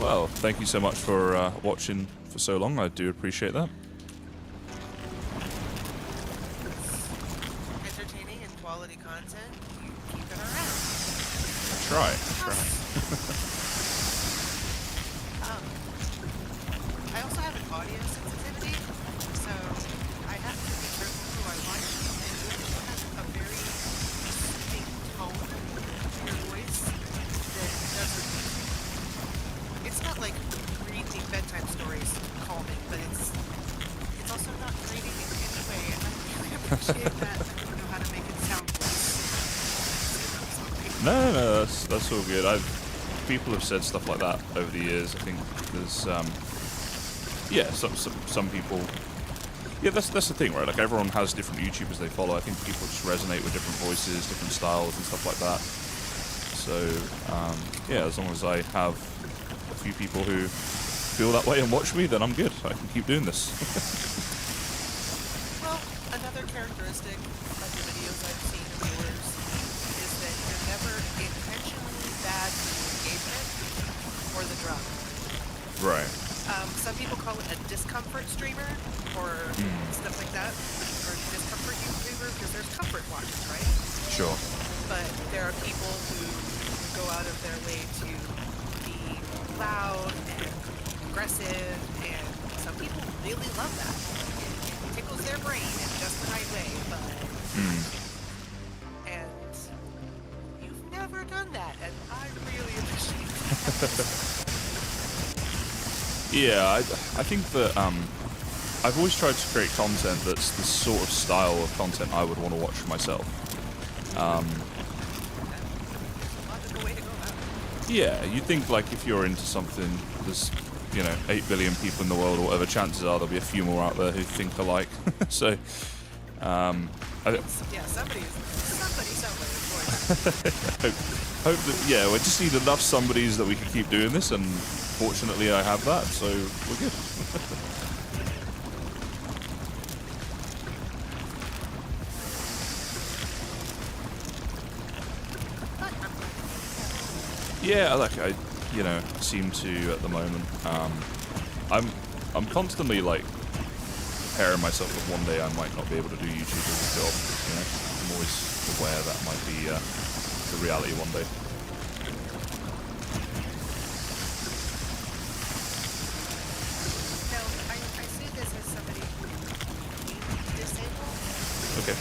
Well, thank you so much for watching for so long. I do appreciate that. Entertaining and quality content. You keep it around. Try. I also have an audio sensitivity, so I have to be careful who I watch. And it has a very soothing tone to your voice that doesn't. It's not like reading bedtime stories calming, but it's also not grating in any way, and I really appreciate that. I don't know how to make it sound less. No, that's all good. People have said stuff like that over the years. I think there's yeah, some people. Yeah, that's the thing, right? Like everyone has different YouTubers they follow. I think people just resonate with different voices, different styles, and stuff like that. So yeah, as long as I have a few people who feel that way and watch me, then I'm good. I can keep doing this. Well, another characteristic of the videos I've seen of yours is that you're never intentionally bad for the engagement or the drug. Right. Some people call it a discomfort streamer or stuff like that, or discomfort YouTuber, because there's comfort watchers, right? Sure. But there are people who go out of their way to be loud and aggressive, and some people really love that. It tickles their brain in just the right way, but and you've never done that, and I really appreciate it. Yeah, I think that I've always tried to create content that's the sort of style of content I would want to watch myself. Logical way to go about it. Yeah, you think like if you're into something, there's 8 billion people in the world or whatever. Chances are there'll be a few more out there who think alike. So, Yeah, somebody somewhere is going. hope that we just need enough somebodies that we can keep doing this, and fortunately I have that, so we're good. Yeah, like I seem to at the moment. I'm constantly like preparing myself that one day I might not be able to do YouTube as a job. I'm always aware that might be the reality one day. Now, I say this as somebody who is disabled. Okay.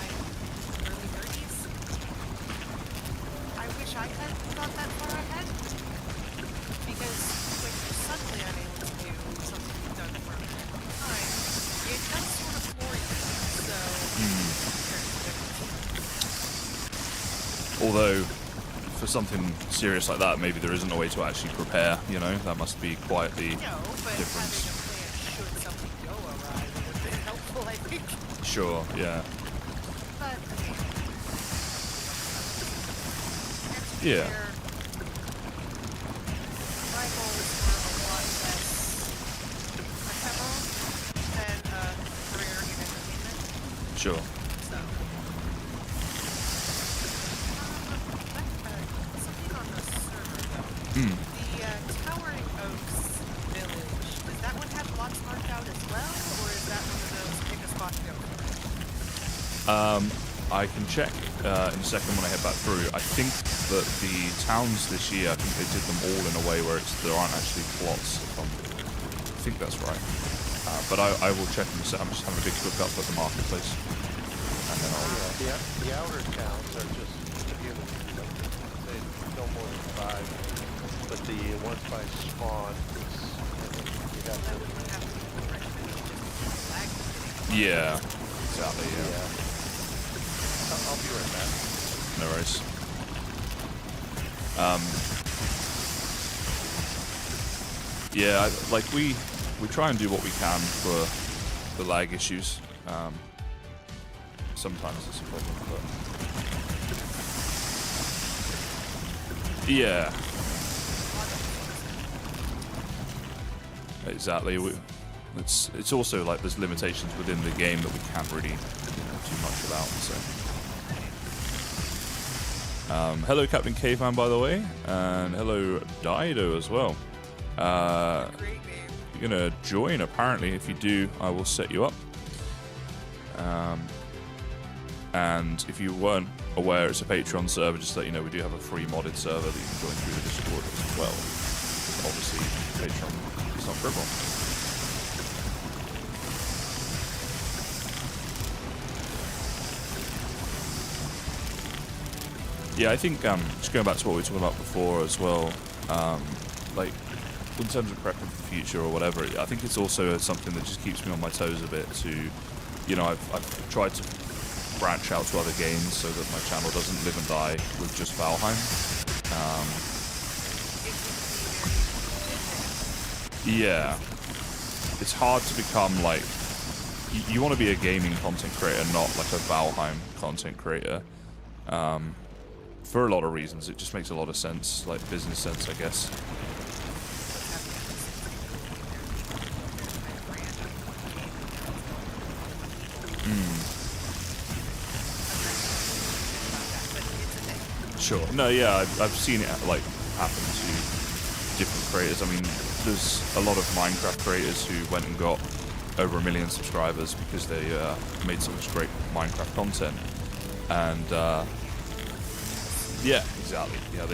My early 30s. I wish I had thought that far ahead, because when you're suddenly unable to do something you've done for a long time, it does sort of floor you. So Although, for something serious like that, maybe there isn't a way to actually prepare, you know? That must be quite the No, but difference. having a plan should something go awry would have been helpful, I think. Sure, yeah. But, Yeah. fair, my goals were a lot less ephemeral than a career in entertainment. Sure. So, something on the server though. Hmm. The Towering Oaks village, does that one have lots marked out as well, or is that one of those pick a spot to go for? I can check in a second when I head back through. I think that the towns this year, I think they did them all in a way where there aren't actually plots. I think that's right. But I will check in a second. I'm just having a big look up at the marketplace. And then I'll... Yeah, the outer towns are just communities. They no more than 5. But the ones by spawn, you have That to... would have to be the recommended just flag hitting. Yeah, exactly, yeah. Yeah. I'll be right back. No worries. Yeah, like we try and do what we can for the lag issues. Sometimes it's a problem, but yeah, exactly. It's also like there's limitations within the game that we can't really do much about. So. Hello, Captain Caveman, by the way, and hello, Dido as well. Great name. You're gonna join, apparently. If you do, I will set you up. And if you weren't aware, it's a Patreon server. Just to let you know, we do have a free modded server that you can join through the Discord as well. Obviously, Patreon is not for everyone. Yeah, I think just going back to what we were talking about before as well, like in terms of prepping for the future or whatever, I think it's also something that just keeps me on my toes a bit to, you know, I've tried to branch out to other games so that my channel doesn't live and die with just Valheim. Yeah, it's hard to become like, you want to be a gaming content creator, not like a Valheim content creator. For a lot of reasons, it just makes a lot of sense, like business sense, I guess. Sure. No, yeah, I've seen it like happen to different creators. I mean, there's a lot of Minecraft creators who went and got over 1 million subscribers because they made so much great Minecraft content, and yeah, exactly. Yeah,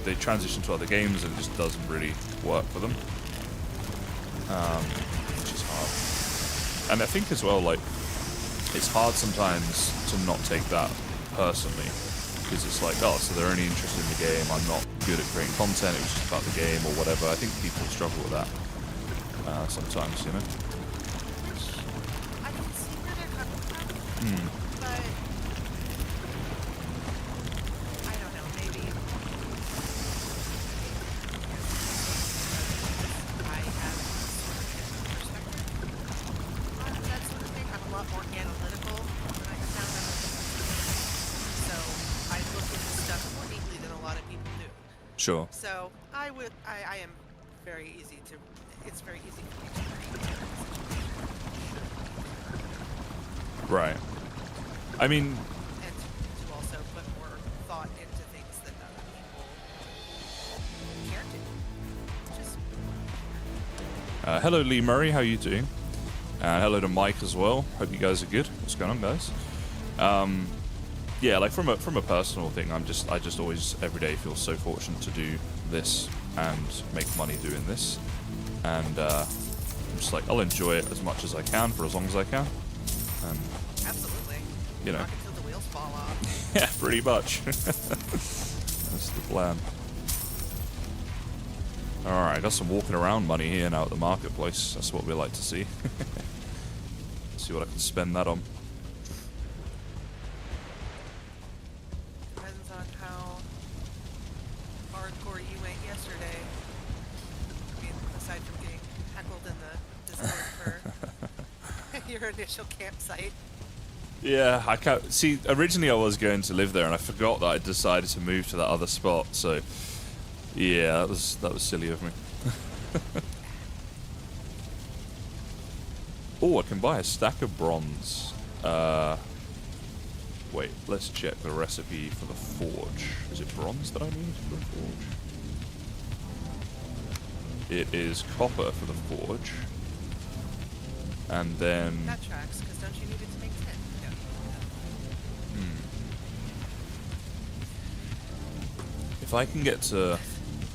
they transition to other games and it just doesn't really work for them, which is hard. And I think as well, like, it's hard sometimes to not take that personally, because it's like, oh, so they're only interested in the game, I'm not good at creating content, it was just about the game or whatever. I think people struggle with that sometimes, you know? I can see where they're coming from, but I don't know, maybe I have a sort of different perspective on that sort of thing. I'm a lot more analytical than I have found out. So I look into stuff more deeply than a lot of people do. Sure. So I am very easy to, it's very easy for me to read. Right. I mean, And to also put more thought into things that other people care to. Just hello Lee Murray, how you doing? Hello to Mike as well. Hope you guys are good. What's going on, guys? Yeah, like from a personal thing, I just always every day feel so fortunate to do this and make money doing this, and I'm just like, I'll enjoy it as much as I can for as long as I can, and absolutely. you know, Rock until the wheels fall off. yeah, pretty much. That's the plan. Alright, I got some walking around money here now at the marketplace. That's what we like to see. See what I can spend that on. Depends on how your initial campsite. Yeah, I can't see. Originally, I was going to live there, and I forgot that I decided to move to that other spot. So, yeah, that was silly of me. Oh, I can buy a stack of bronze. Wait, let's check the recipe for the forge. Is it bronze that I need for the forge? It is copper for the forge. And then... That tracks, because don't you need it to make tin? No. If I can get to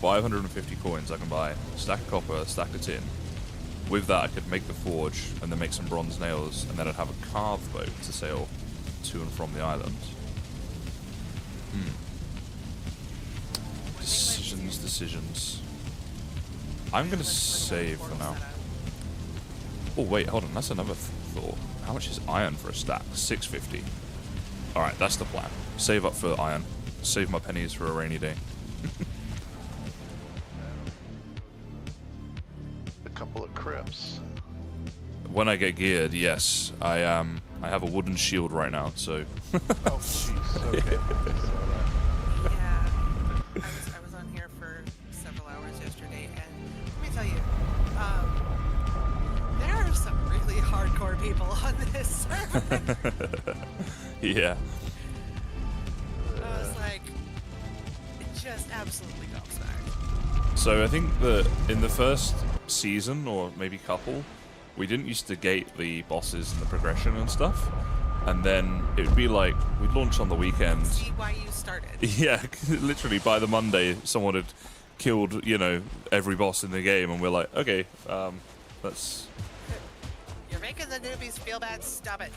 550 coins, I can buy a stack of copper, a stack of tin. With that, I could make the forge, and then make some bronze nails, and then I'd have a carved boat to sail to and from the island. Decisions. I'm gonna save for now. Oh wait, hold on, that's another thought. How much is iron for a stack? 650. Alright, that's the plan. Save up for iron. Save my pennies for a rainy day. A couple of crypts. When I get geared, yes. I have a wooden shield right now, so... Oh, jeez. Okay. Yeah. I was on here for several hours yesterday, and let me tell you, there are some really hardcore people on this server. Yeah. I was like, just absolutely gobsmacked. So I think that in the first season, or maybe couple, we didn't used to gate the bosses and the progression and stuff. And then it would be like, we'd launch on the weekend. See why you started. Yeah, literally by the Monday, someone had killed, you know, every boss in the game, and we're like, okay, that's... You're making the newbies feel bad, stop it.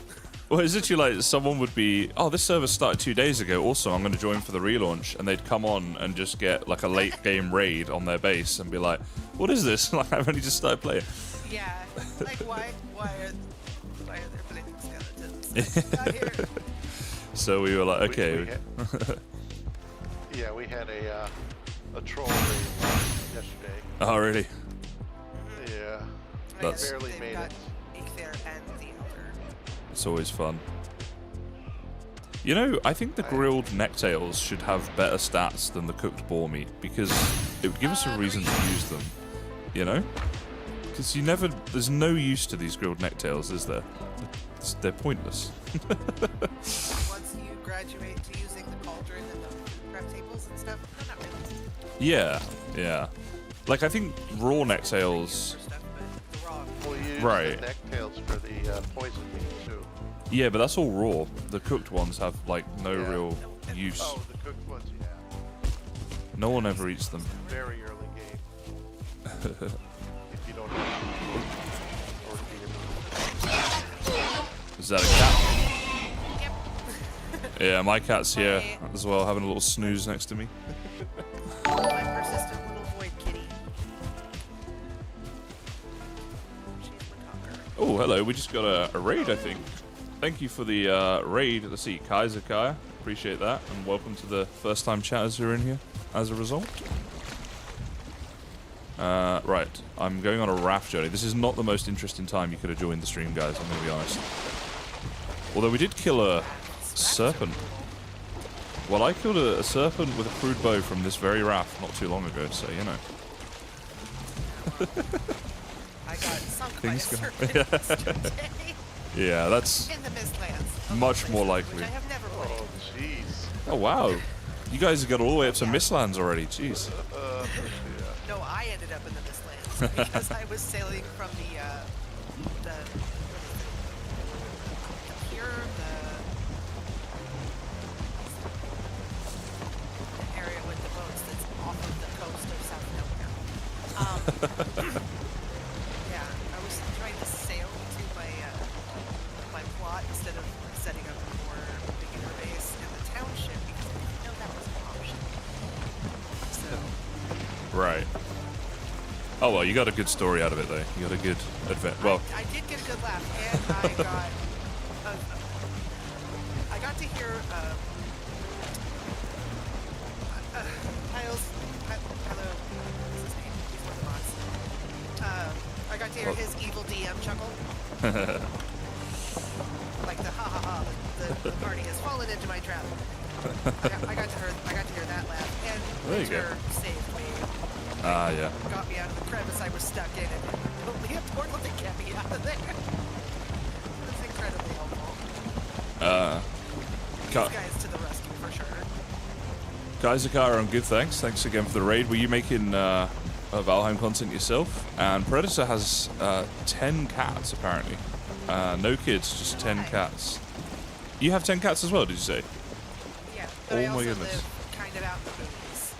Well, it's literally like someone would be, oh, this server started 2 days ago, also I'm going to join for the relaunch, and they'd come on and just get like a late game raid on their base and be like, what is this? Like, I've only just started playing. Yeah, like why are there bleeding skeletons? Not here. So we were like, okay. We had a troll raid yesterday. Oh, really? Yeah. That's- barely They've made got it. Ikthyr and the Elder. It's always fun. You know, I think the grilled necktails should have better stats than the cooked boar meat, because it would give us a reason to use them. You know? Because there's no use to these grilled necktails, is there? They're pointless. Once you graduate to using the cauldron and the prep tables and stuff, no, not really. Yeah, yeah. Like, I think raw necktails... For stuff, but the raw. Well, you use Right. the necktails for the poison meat too. Yeah, but that's all raw. The cooked ones have, like, no Yeah. real use. Oh, the cooked ones, yeah. No one ever eats them. Very early game. If you don't have or Is that a cat? Yep. Yeah, my cat's here My- as well, having a little snooze next to me. My persistent little void kitty. She's my talker. Oh, hello. We just got a raid, I think. Thank you for the raid. Let's see, KysenHeim. Appreciate that. And welcome to the first-time chatters who are in here as a result. Right. I'm going on a raft journey. This is not the most interesting time you could have joined the stream, guys. I'm going to be honest. Although we did kill a serpent. Well, I killed a serpent with a crude bow from this very raft not too long ago, so, you know. I got sunk Things by a go- serpent yesterday Yeah, that's... in the Mistlands. Much more likely. Which I have never played. Oh, jeez. Oh, wow. You guys have got all the way up to Mistlands already. Jeez. Yeah. No, I ended up in the Mistlands because I was sailing from the area with the boats that's off of the coast of South Nowhere. Yeah, I was trying to sail to my plot instead of setting up a more beginner base in the township because I didn't know that was an option. So. Right. Oh, well, you got a good story out of it, though. You got a good event. Well, I did get a good laugh, and I got to hear Tyler, what's his name? He's one of the mods. I got to hear his evil DM chuckle. the ha ha ha. The party has fallen into my trap. I got to hear that laugh, and There you go. Winter saved me. Ah, yeah. Got me out of the crevice I was stuck in, and only a portal to get me out of there. That's incredibly helpful. These guys to the rescue for sure. Kaiser, I'm good, thanks. Thanks again for the raid. Were you making Valheim content yourself? And Predator has 10 cats, apparently. No kids, just 10 cats. You have 10 cats as well, did you say? Yeah, but Oh I my also goodness. live kind of out in the boonies.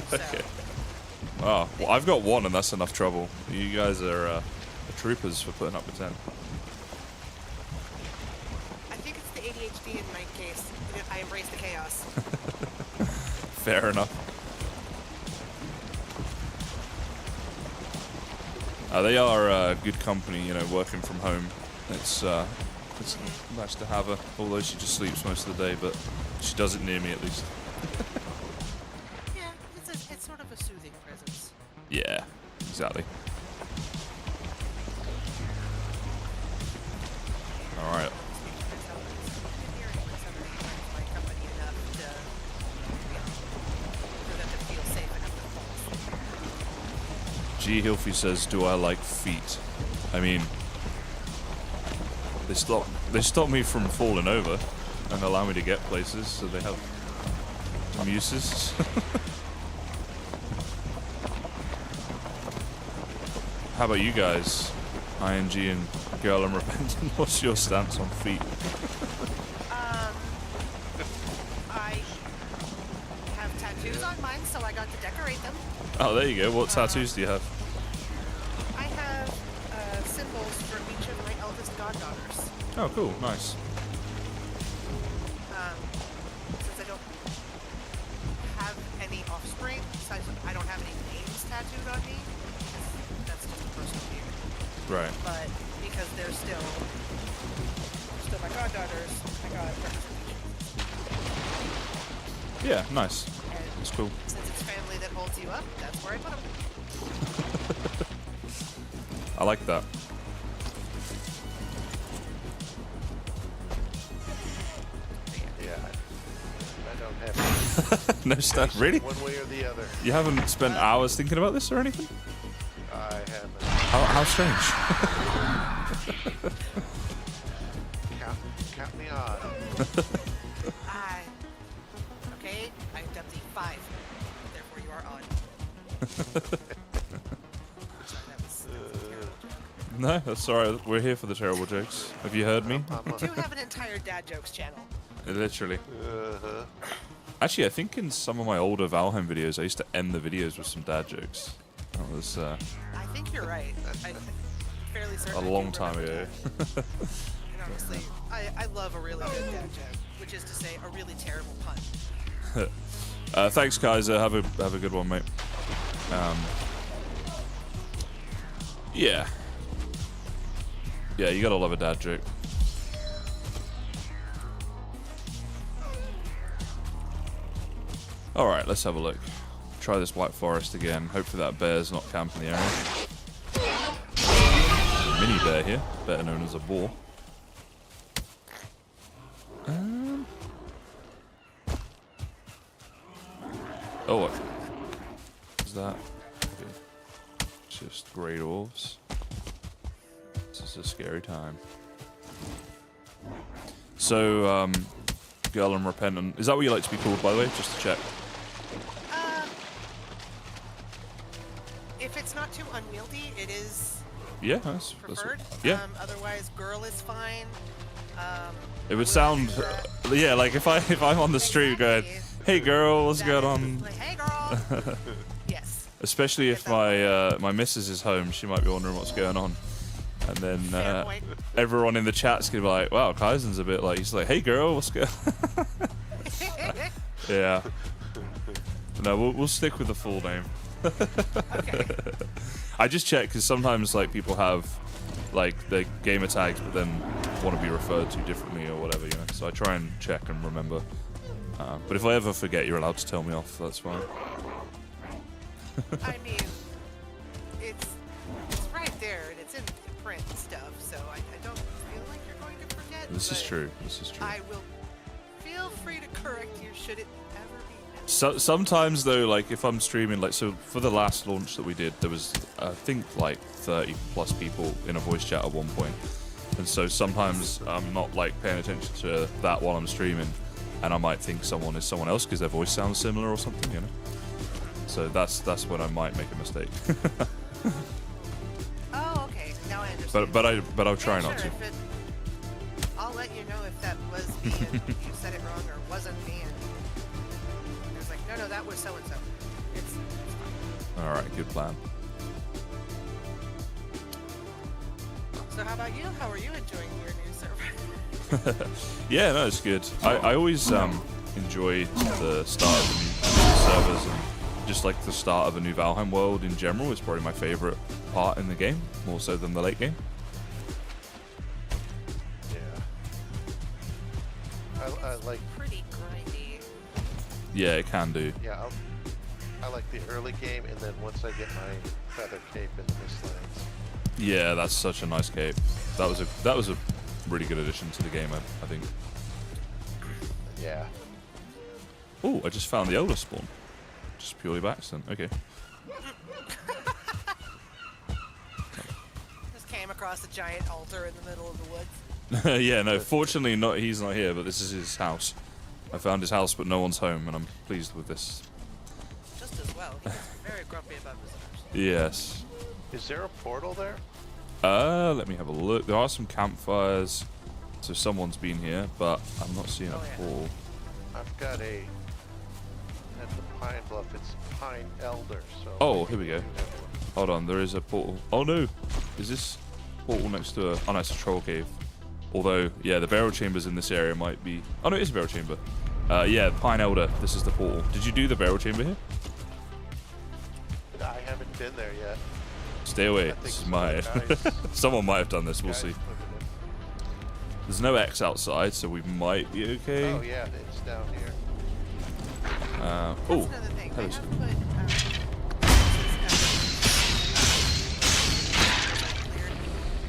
So, Okay. Oh, well, I've got one, and that's enough trouble. You guys are troopers for putting up with 10. I think it's the ADHD in my case. I embrace the chaos. Fair enough. They are good company, you know, working from home. It's nice to have her, although she just sleeps most of the day, but she does it near me at least. Yeah, it's sort of a soothing presence. Yeah, exactly. Alright. G. Hilfy says, do I like feet? I mean, they stop me from falling over and allow me to get places, so they have uses. How about you guys? ING and Girl I'm Repentant, what's your stance on feet? I have tattoos on mine, so I got to decorate them. Oh, there you go. What tattoos do you have? I have symbols for each of my eldest goddaughters. Oh, cool. Nice. Since I don't have any offspring, so I don't have any names tattooed on me. That's just a personal view. Right. But because they're still my goddaughters, I got representations. Yeah, nice. And That's cool. since it's family that holds you up, that's where I put them. I like that. Yeah, I don't have No stuff. Really? one way or the other. You haven't spent hours thinking about this or anything? I haven't. How strange. Count me on. Okay, I've done the 5. Therefore, you are on. Sorry, that was a terrible joke. No, that's alright. We're here for the terrible jokes. Have you heard me? I do have an entire dad jokes channel. Literally. Uh-huh. Actually, I think in some of my older Valheim videos, I used to end the videos with some dad jokes. That was I think you're right. I'm fairly certain. a I do long time remember ago. that. And honestly, I love a really good dad joke, which is to say, a really terrible pun. Thanks, Kaiser. Have a good one, mate. Yeah. Yeah, you gotta love a dad joke. Alright, let's have a look. Try this White Forest again. Hopefully that bear's not camping the area. Mini bear here, better known as a boar. Oh, what is that? Okay. It's just grey dwarves. This is a scary time. So, Girl I'm Repentant. Is that what you like to be called, by the way? Just to check. If it's not too unwieldy, it is Yeah, that's preferred. yeah. Otherwise, girl is fine. It would sound, yeah, like if I'm on the street going, "Hey girl, what's going on?" Like, hey girl. Yes. Especially if my missus is home, she might be wondering what's going on, and Fair then point. everyone in the chat's gonna be like, "Wow, Kaizen's a bit like he's like, hey girl, what's going?" Yeah. No, we'll stick with the full name. Okay. I just check because sometimes like people have like their gamer tags, but then want to be referred to differently or whatever, you know. So I try and check and remember. But if I ever forget, you're allowed to tell me off. That's fine. I mean, it's right there and it's in print and stuff, so I don't feel like you're going to forget. that. This is but true. This is true. I will feel free to correct you should it ever be necessary. So, sometimes though, like if I'm streaming, like so for the last launch that we did, there was I think like 30 plus people in a voice chat at one point, and so sometimes I'm not like paying attention to that while I'm streaming, and I might think someone is someone else because their voice sounds similar or something, you know. So that's when I might make a mistake. Oh, okay. Now I understand. but I'll try Yeah, not sure, to. if it- I'll let you know if that was me and you said it wrong or wasn't me. And it was like, no, that was so and so. It's fine. All right, good plan. So how about you? How are you enjoying your new server? Yeah, no, it's good. I always enjoy the start of the new servers and just like the start of a new Valheim world in general is probably my favorite part in the game, more so than the late game. Yeah. I like. Pretty grindy. Yeah, it can do. Yeah, I like the early game, and then once I get my feather cape in the Mistlands. Yeah, that's such a nice cape. That was a really good addition to the game, I think. Yeah. Oh, I just found the Elder spawn. Just purely by accident. Okay. Just came across a giant altar in the middle of the woods. Yeah, no, fortunately he's not here, but this is his house. I found his house, but no one's home, and I'm pleased with this. Just as well. He was very grumpy about visitors. Yes. Is there a portal there? Let me have a look. There are some campfires, so someone's been here, but I'm not seeing a Oh, yeah. pool. I've got a. At the Pine Bluff, it's Pine Elder, so. Oh, here we go. maybe you have one. Hold on, there is a portal. Oh no! Is this portal next to a... Oh no, it's a troll cave. Although, yeah, the burial chambers in this area might be... Oh no, it is a burial chamber. Yeah, Pine Elder, this is the portal. Did you do the burial chamber here? I haven't been there yet. Stay away. I think This is some my... guys- Someone might have done this, we'll guys see. put it There's no X outside, so we might be in. okay. Oh yeah, it's down here. Oh, That's another thing. I hello, have sir. put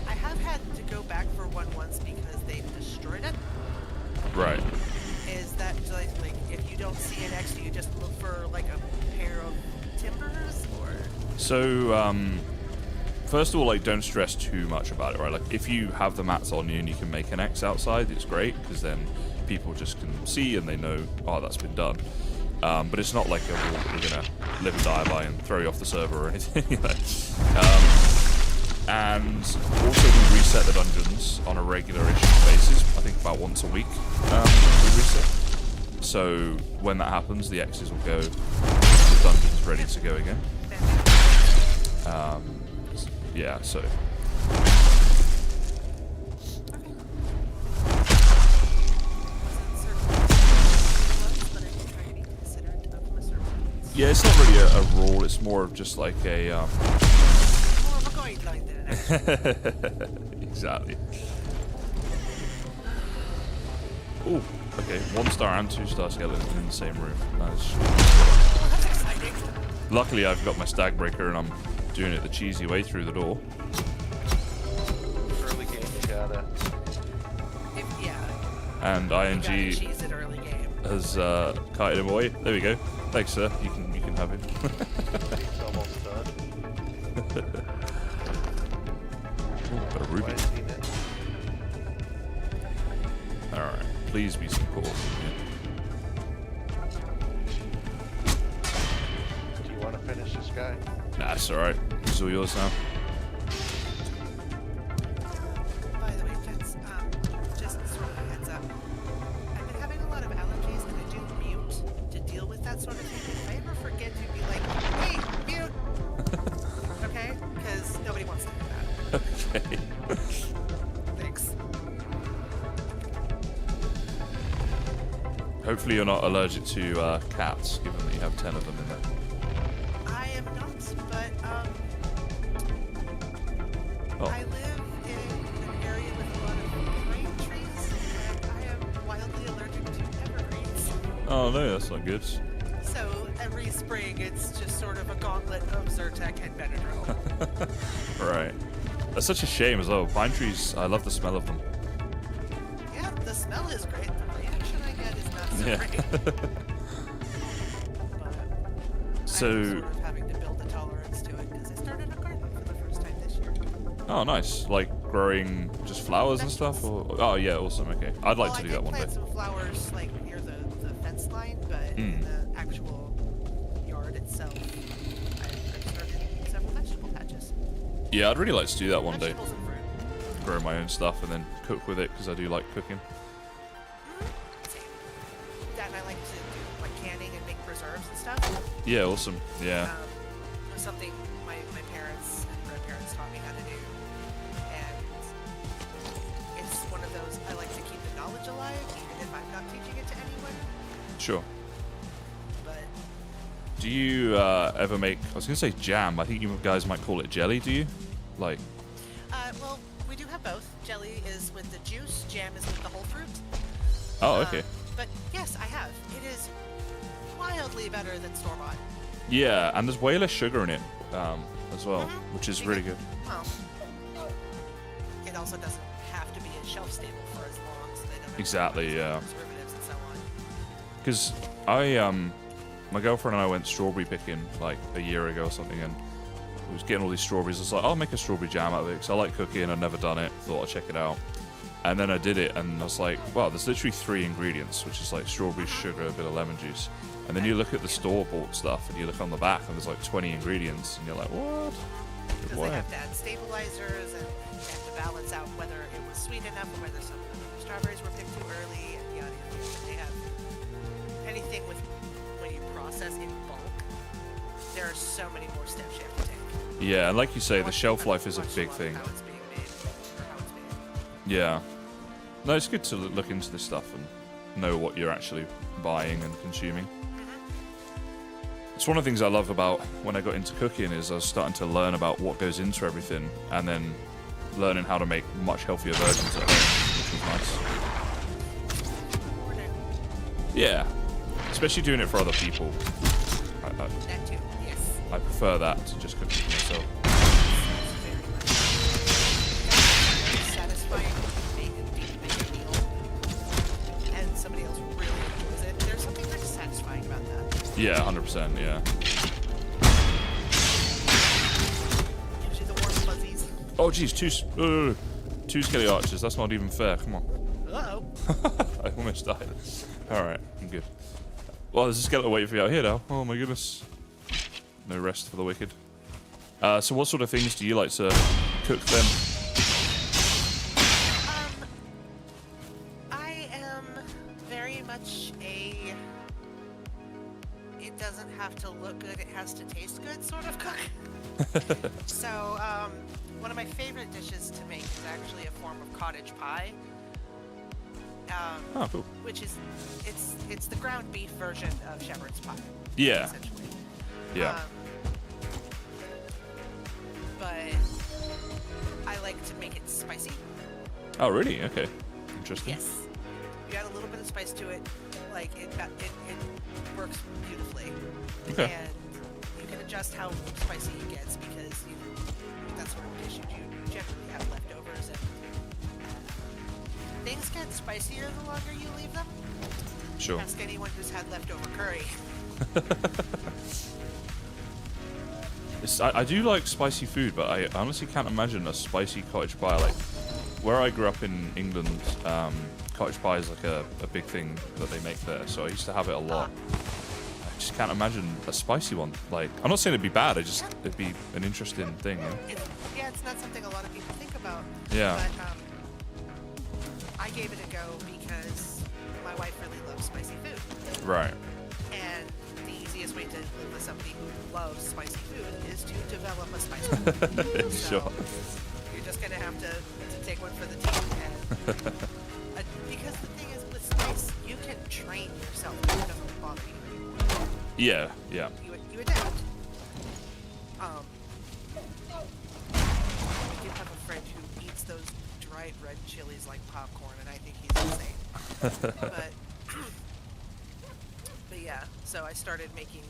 I have had to go back for one once because they destroyed it. Right. Is that like if you don't see an X, do you just look for like a pair of timbers or? So, first of all, like, don't stress too much about it, right? Like, if you have the mats on you and you can make an X outside, it's great, because then people just can see and they know, oh, that's been done. But it's not like a rule that we're gonna live and die by and throw you off the server or anything. You know? And also we reset the dungeons on a regular-ish basis. I think about once a week we reset. So when that happens, the X's will go, the dungeon's ready to go again. Yeah, so. Yeah, it's not really a rule, it's more of just like a, More of a guideline than an action. Exactly. Oh, okay, 1-star and 2-star skeletons in the same room. Nice. Oh, that's exciting. Luckily, I've got my stag breaker and I'm doing it the cheesy way through the door. Early game, you gotta. Yeah. And You gotta ING cheese it early game. has kited him away. There we go. Thanks, sir. You can have him. It's almost done. Ooh, a ruby. Why is he net? All right. Please be some cool. Do you want to finish this guy? Nah, it's all right. It's all yours now. By the way, gents, just sort of a heads up. I've been having a lot of allergies, and I do mute to deal with that sort of thing. If I ever forget to be like, hey, mute! Okay? Because nobody wants to do that. Okay. Thanks. Hopefully you're not allergic to cats, given that you have 10 of them in there. I am not, but, Oh. I live in an area with a lot of pine trees, and I am wildly allergic to evergreens. Oh no, that's not good. So every spring, it's just sort of a gauntlet of Zyrtec and Benadryl. Right. That's such a shame as well. Pine trees, I love the smell of them. smell is great. The reaction I get is not so Yeah. great. But So- I'm sort of having to build a tolerance to it because I started a garden for the first time this year. Oh, nice. Like growing just flowers and stuff? Or oh, yeah, awesome. Okay. I'd like to do that one I day. did plant some flowers like near the fence line, but in the actual yard itself, I started several vegetable patches. Yeah, I'd really like to do that one day. Vegetables and fruit. Grow my own stuff and then cook with it because I do like cooking. Same. Dad and I like to do like canning and make preserves and stuff. Yeah, awesome. Yeah. It was something my parents and grandparents taught me how to do. And it's one of those, I like to keep the knowledge alive, even if I'm not teaching it to anyone. Sure. But Do you ever make, I was going to say jam, I think you guys might call it jelly, do you? Like, well, we do have both. Jelly is with the juice, jam is with the whole fruit. oh, okay. But yes, I have. It is wildly better than store-bought. Yeah, and there's way less sugar in it as well, which is really good. Well, it also doesn't have to be a shelf stable for as long, so they don't have Exactly, to yeah. preservatives and so on. Because my girlfriend and I went strawberry picking like a year ago or something, and we was getting all these strawberries. I was like, I'll make a strawberry jam out of it because I like cooking. I'd never done it. Thought I'd check it out. And then I did it, and I was like, wow, there's literally 3 ingredients, which is like strawberry, sugar, a bit of lemon juice. And then you look at the store-bought stuff, and you look on the back, and there's like 20 ingredients, and you're like, what? Because Why? they have to add stabilizers, and they have to balance out whether it was sweet enough or whether some of the strawberries were picked too early, and yada yada yada. They have anything with when you process in bulk. There are so many more steps you have to take. Yeah, and like you say, the Much- shelf life is a much big love thing. How it's being made, or how it's made. Yeah. No, it's good to look into this stuff and know what you're actually buying and consuming. It's one of the things I love about when I got into cooking is I was starting to learn about what goes into everything and then learning how to make much healthier versions of it, which was nice. Morning. Yeah, especially doing it for other people. That too. Yes. I prefer that to just cooking for myself. Very much. It's satisfying to make a meal, and somebody else really enjoys it. There's something very satisfying about that. Yeah, 100%, yeah. Gives you the warm fuzzies. Oh, geez, two skelly archers. That's not even fair. Come on. Uh-oh. I almost died. Alright, I'm good. Well, there's a skeleton waiting for you out here now. Oh my goodness. No rest for the wicked. So what sort of things do you like to cook then? I am very much a it doesn't have to look good, it has to taste good sort of cook. So, one of my favorite dishes to make is actually a form of cottage pie. Oh, cool. Which is, it's the ground beef version of shepherd's pie. Yeah. Essentially. Yeah. But I like to make it spicy. Oh, really? Okay. Interesting. Yes. You add a little bit of spice to it, like it works beautifully. Okay. And you can adjust how spicy it gets because that sort of dish you generally have leftovers and things get spicier the longer you leave them. Sure. Ask anyone who's had leftover curry. I do like spicy food, but I honestly can't imagine a spicy cottage pie. Like, where I grew up in England, cottage pie is like a big thing that they make there, so I used to have it a lot. I just can't imagine a spicy one. Like, I'm not saying it'd be bad, it'd be an interesting thing. You know? It's not something a lot of people think about. Yeah. But I gave it a go because my wife really loves spicy food. Right. And the easiest way to live with somebody who loves spicy food is to develop a spicy food. So Sure. you're just gonna have to take one for the team. And because the thing is, with spice, you can train yourself. It doesn't bother you anymore. Yeah, yeah. You adapt. I do have a friend who eats those dried red chilies like popcorn, and I think he's insane. But yeah, so I started making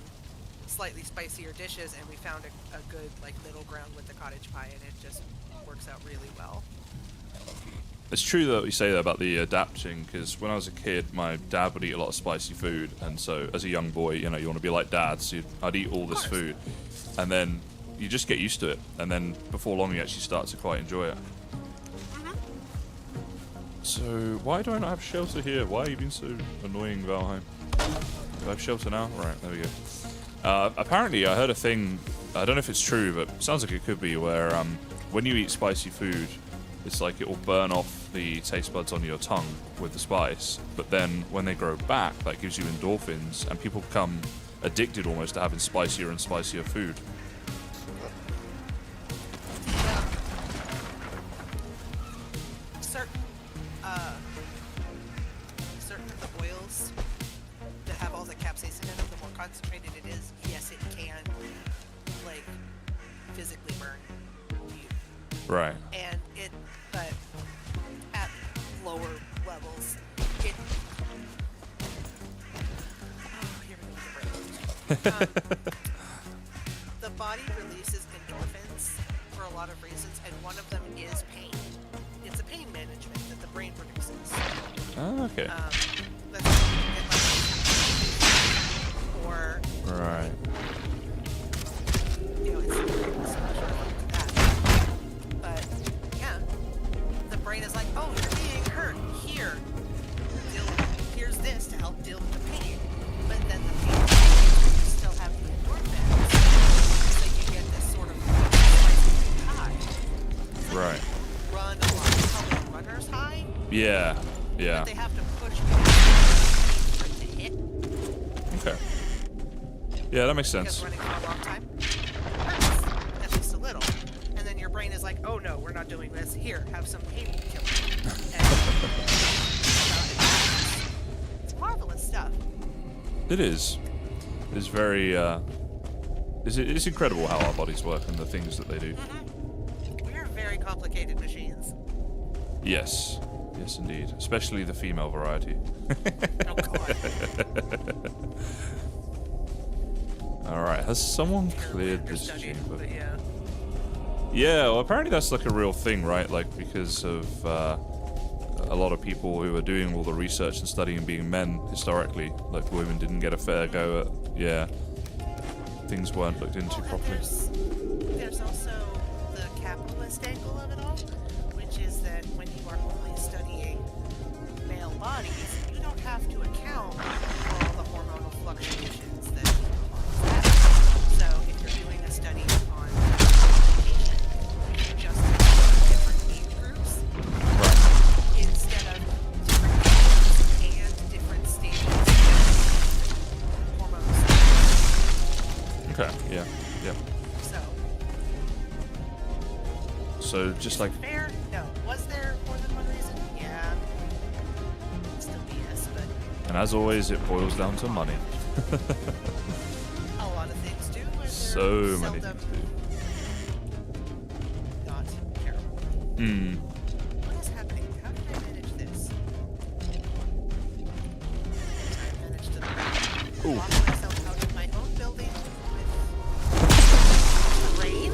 slightly spicier dishes, and we found a good like middle ground with the cottage pie, and it just works out really well. It's true that you say that about the adapting, because when I was a kid, my dad would eat a lot of spicy food, and so as a young boy, you know, you want to be like dad, so I'd eat all this food, and then you just get used to it, and then before long you actually start to quite enjoy it. So, why do I not have shelter here? Why are you being so annoying, Valheim? Do I have shelter now? Right, there we go. Apparently, I heard a thing, I don't know if it's true, but it sounds like it could be, where when you eat spicy food, it's like it will burn off the taste buds on your tongue with the spice, but then when they grow back, that gives you endorphins, and people become addicted almost to having spicier and spicier food. Certain of the oils that have all the capsaicin in them, the more concentrated it is, yes, it can, like, physically burn you. Right. And but at lower levels, it. Oh, here we go. The body releases endorphins for a lot of reasons, and one of them is pain. It's a pain management that the brain produces. Oh, okay. That's or Right. you know, it's that. But yeah, the brain is like, oh, you're being hurt. Here, here's this to help deal with the pain. But then the pain you still have the endorphins, so you get this sort of high. It's like Right. you run a lot. It's called a runner's high. Yeah. Yeah. But they have to push for it to hit. Okay. Yeah, that makes Because sense. running for a long time hurts, at least a little. And then your brain is like, oh no, we're not doing this. Here, have some painkiller. It's marvelous stuff. It is. It's very, it's incredible how our bodies work and the things that they do. We're very complicated machines. Yes. Yes, indeed. Especially the female variety. Oh god. Alright, has someone They're cleared this understudied, chamber? but yeah. Yeah, well, apparently that's like a real thing, right? Like, because of a lot of people who are doing all the research and studying being men historically, like women didn't get a fair go at, yeah, things weren't looked into Well, properly. and there's also the capitalist angle of it all, which is that when you are only studying male bodies, you don't have to account for all the hormonal fluctuations that have. So if you're doing a study on medication, you can just do different age groups instead of different ages and different stages of hormones. Okay, yeah, yeah. So just like, Fair? No. Was there more than one reason? Yeah. It's still BS, but and as always, it boils down to money. a lot of things do. And So they're many seldom things not terrible. to do. What is happening? How did I manage this? I managed to lock myself out of my own building with rain.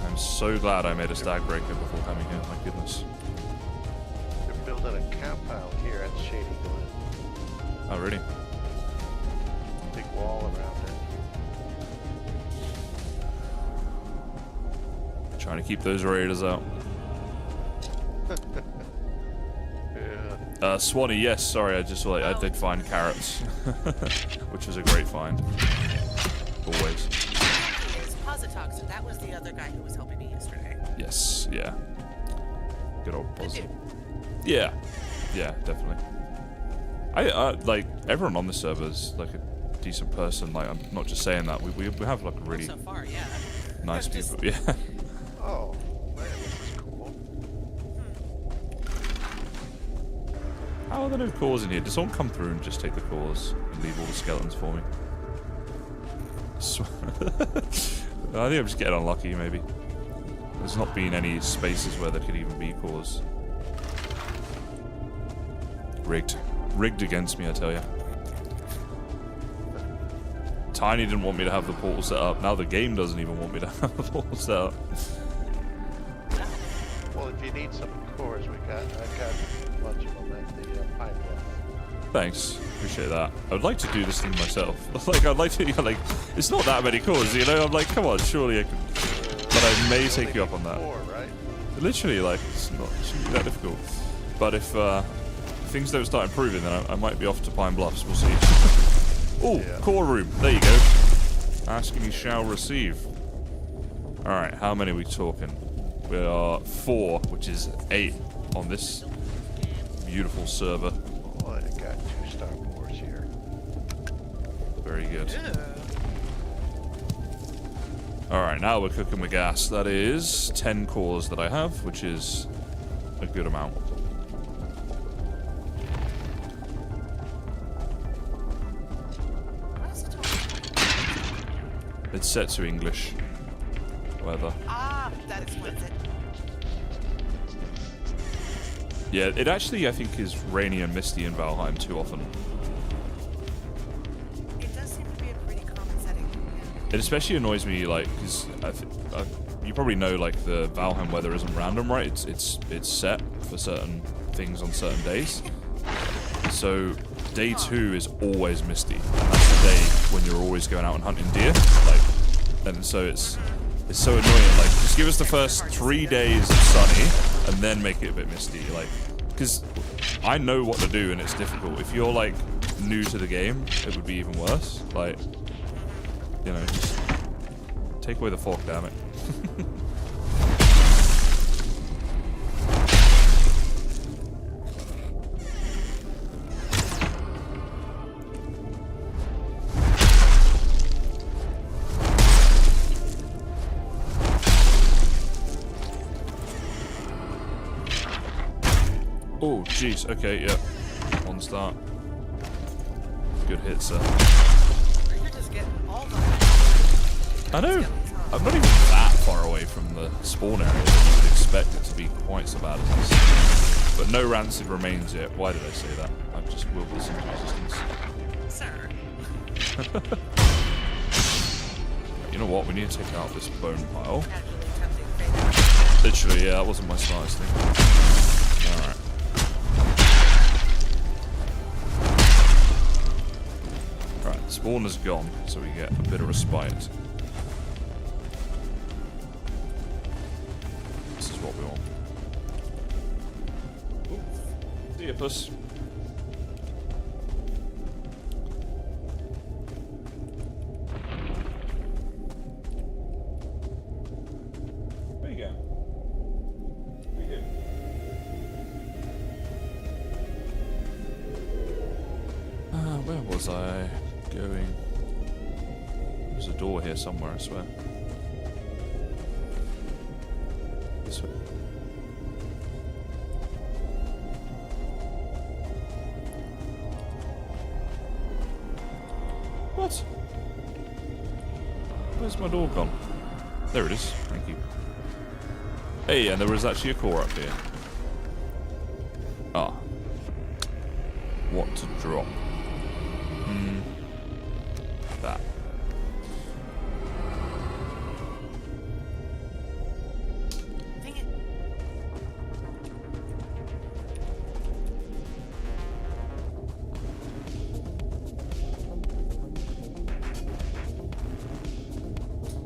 I'm so glad I made a stag breaker before coming here. My goodness. They're building a compound here at Shady Glen. Oh, really? Big wall around it. Trying to keep those raiders out. Yeah. Swanee, yes. Sorry, I just like I did find carrots, which was a great find. Always. Is Positoxin. That was the other guy who was helping me yesterday. Yes. Yeah. Good old Good Buzz. dude. Yeah. Yeah. Definitely. I like everyone on the server is like a decent person. Like I'm not just saying that. We have like a really So far, yeah. nice Just- people. Yeah. Oh, man, this is cool. How are there no cores in here? Does someone come through and just take the cores and leave all the skeletons for me? I think I'm just getting unlucky, maybe. There's not been any spaces where there could even be cores. Rigged. Rigged against me, I tell you. Tiny didn't want me to have the portal set up. Now the game doesn't even want me to have the portal set up. Well, if you need some cores, I got a bunch of them at the Pine Bluff. Thanks, appreciate that. I would like to do this thing myself. Like, I'd like to, like, it's not that many cores, you know? I'm like, come on, surely I can. But I may take you up on that. 4, right? Literally, like, it shouldn't be that difficult. But if things don't start improving, then I might be off to Pine Bluffs. We'll see. Oh, yeah. Core room. There you go. Asking you shall receive. All right, how many are we talking? We are 4, which is 8 on this beautiful server. Oh, I got 2 Star Wars here. Very good. Ew. All right, now we're cooking with gas. That is 10 cores that I have, which is a good amount. It's set to English. Weather. Ah, that explains it. Yeah, it actually, I think, is rainy and misty in Valheim too often. It does seem to be a pretty common setting. It especially annoys me, like, because you probably know, like, the Valheim weather isn't random, right? It's set for certain things on certain days. So day 2 is always misty, and that's the day when you're always going out and hunting deer. Like, and so it's so annoying. Like, just give us the first 3 days of sunny, and then make it a bit misty. Like, because I know what to do, and it's difficult. If you're like new to the game, it would be even worse. Like, you know, just take away the fog, damn it. Oh, jeez. Okay, yeah. One start. Good hit, sir. You're just getting all the. I know. I'm not even that far away from the spawn area that you would expect it to be quite so bad as this. But no rancid remains yet. Why did I say that? I've just willed this into existence. Sir. You know what? We need to take out this bone pile. Casually tempting fate. Literally, yeah, that wasn't my smartest thing. Alright. Right, spawn is gone, so we get a bit of respite. This is what we want. Ooh. See ya, puss. There you go. Very good. Where was I going? There's a door here somewhere, I swear. This way. What? Where's my door gone? There it is. Thank you. Hey, and there was actually a core up here. Ah. What to drop? That. Dang it.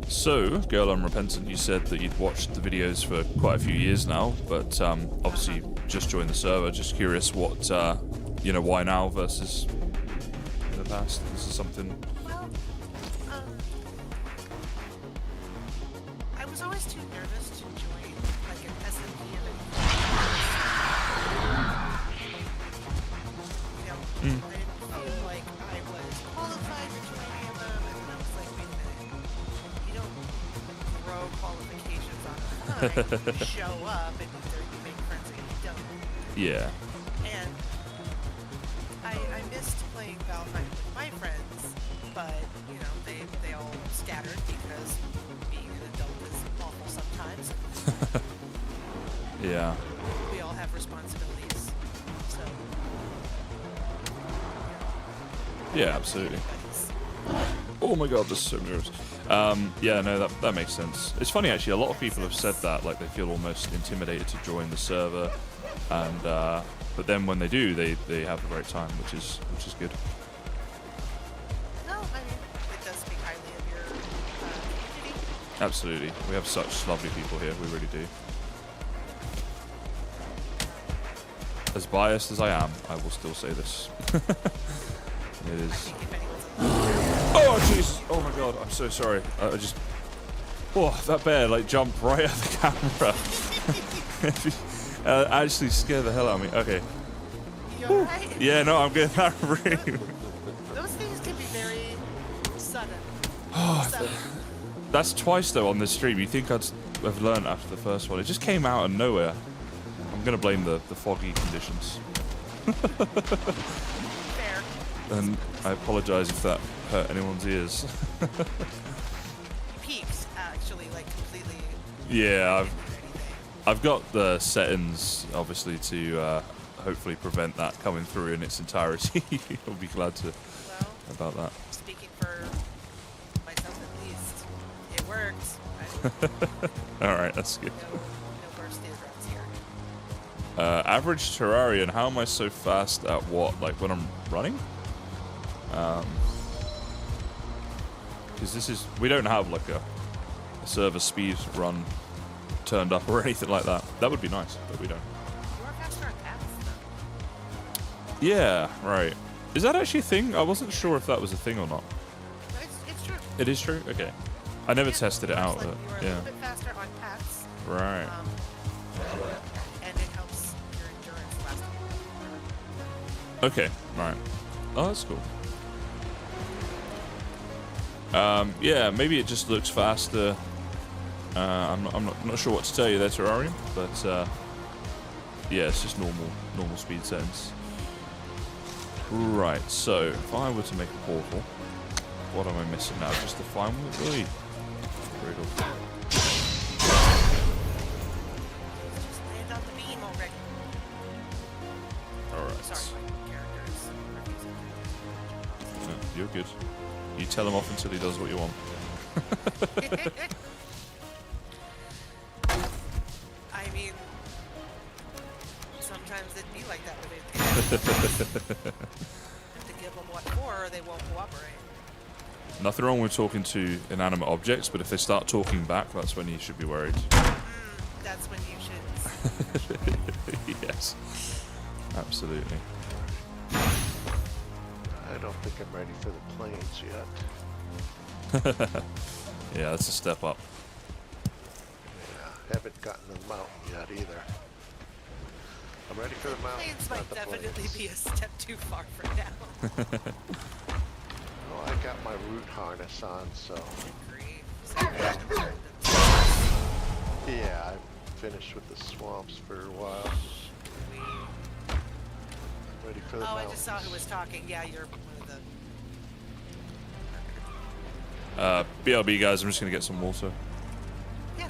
So, Girl Unrepentant, you said that you'd watched the videos for quite a few years now, but obviously just joined the server. Just curious what, you know, why now versus in the past? This is something. Well, I was always too nervous to join like an SMP event. You know, I didn't feel like I was qualified to join any of them, and then I was like, wait a minute, you don't throw qualifications on a hunt, you show up, and either you make friends or you don't. Yeah. And I missed playing Valheim with my friends, but, you know, they all scattered because being an adult is awful sometimes. Yeah. We all have responsibilities, so Yeah, absolutely. Everybody's- Oh my god, there's so many rooms. Yeah, no, that makes sense. It's funny actually. A lot of people have said that, like they feel almost intimidated to join the server, and but then when they do, they have a great time, which is good. No, I mean, it does speak highly of your community. Absolutely, we have such lovely people here. We really do. As biased as I am, I will still say this. It I is. think if anyone's Oh jeez! Oh my god! I'm so sorry. I just. Oh, that bear like jumped right at the camera. Actually scared the hell out of me. Okay. you alright? Yeah, no, I'm getting that room. Those things can be very sudden. That's twice though on this stream. You think I'd have learned after the first one? It just came out of nowhere. I'm gonna blame the foggy conditions. Fair. And I apologize if that hurt anyone's ears. Peaked, actually, like completely. Yeah, didn't do anything. I've got the settings obviously to hopefully prevent that coming through in its entirety. I'll be glad to Well, about that. speaking for myself at least, it worked. All right, that's good. No burst eardrums here. Average Terrarian. How am I so fast at what? Like when I'm running? Because this is, we don't have like a server speed run turned up or anything like that. That would be nice, but we don't. You are faster on paths, though. Yeah, right. Is that actually a thing? I wasn't sure if that was a thing or not. No, it's true. It is true? Okay. I never Yeah, tested it out, like but you are a yeah. little bit faster on paths, Right. and it helps your endurance last longer. Okay, right. Oh, that's cool. Yeah, maybe it just looks faster. I'm not sure what to tell you there, Terrarium, but yeah, it's just normal speed settings. Right, so if I were to make a portal, what am I missing now? Just the final? Really? Brutal. Just land on the beam already. Alright. Sorry, my character is refusing No, you're good. You tell him off until he does what you want. to. I mean, sometimes it'd be like that with it. Have to give them what for, or they won't cooperate. Nothing wrong with talking to inanimate objects, but if they start talking back, that's when you should be worried. That's when you should. Yes. Absolutely. I don't think I'm ready for the planes yet. Yeah, that's a step up. Yeah, haven't gotten to the mountain yet either. I'm ready for the mountain. Planes not might the definitely planes. be a step too far for now. Well, I got my root harness on, so Agree. yeah, I'm finished with the swamps for a while. Ready for the Oh, I mountains. just saw who was talking. Yeah, you're one of the. BLB guys, I'm just gonna get some water. Yeah.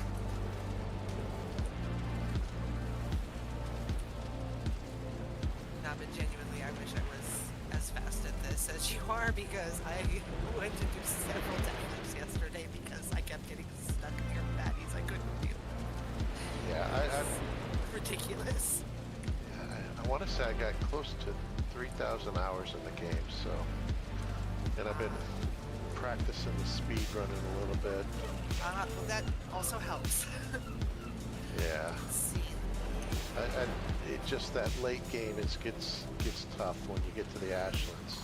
No, but genuinely, I wish I was as fast at this as you are, because I went to do several deaths yesterday because I kept getting stuck near baddies I couldn't do. Yeah, Ridiculous. I want to say I got close to 3,000 hours in the game, so, and I've been practicing the speed running a little bit. That also helps. Yeah, Let's see. it just that late game gets tough when you get to the Ashlands.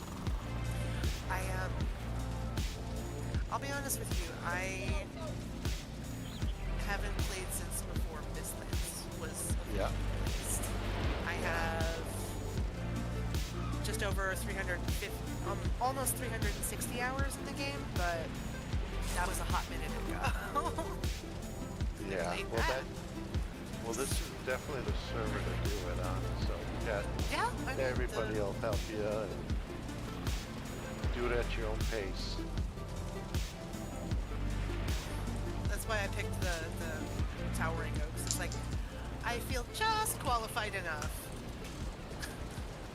I'll be honest with you. I haven't played since before Mistlands was Yeah. released. I have just over 350, almost 360 hours in the game, but that was a hot minute ago. Yeah, Like well that. this is definitely the server to do it on, so yeah, Yeah, I mean, everybody will help you and do it at your own pace. That's why I picked the Towering Oaks. It's like, I feel just qualified enough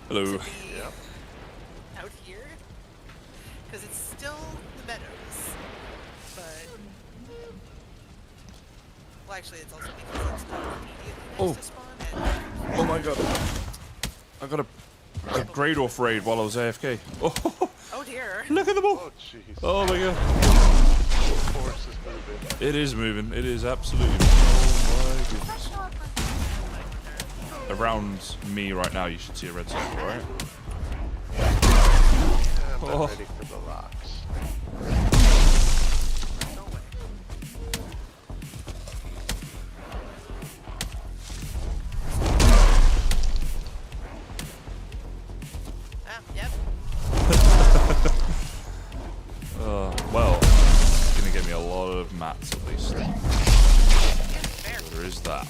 Hello. to be Yep. out here. because it's still the Meadows, but well, actually, it's also because it's not immediately next to spawn. And Oh my god. I got a grade off raid while I was AFK. Oh, oh dear. look at them all. Oh jeez. Oh my god. The force is moving. It is moving. It is absolutely moving. Oh my goodness. Around me right now, you should see a red circle, right? I'm not Oh. ready for the locks. No way. Yep. Well, it's gonna give me a lot of mats at least. Fair. So there is that.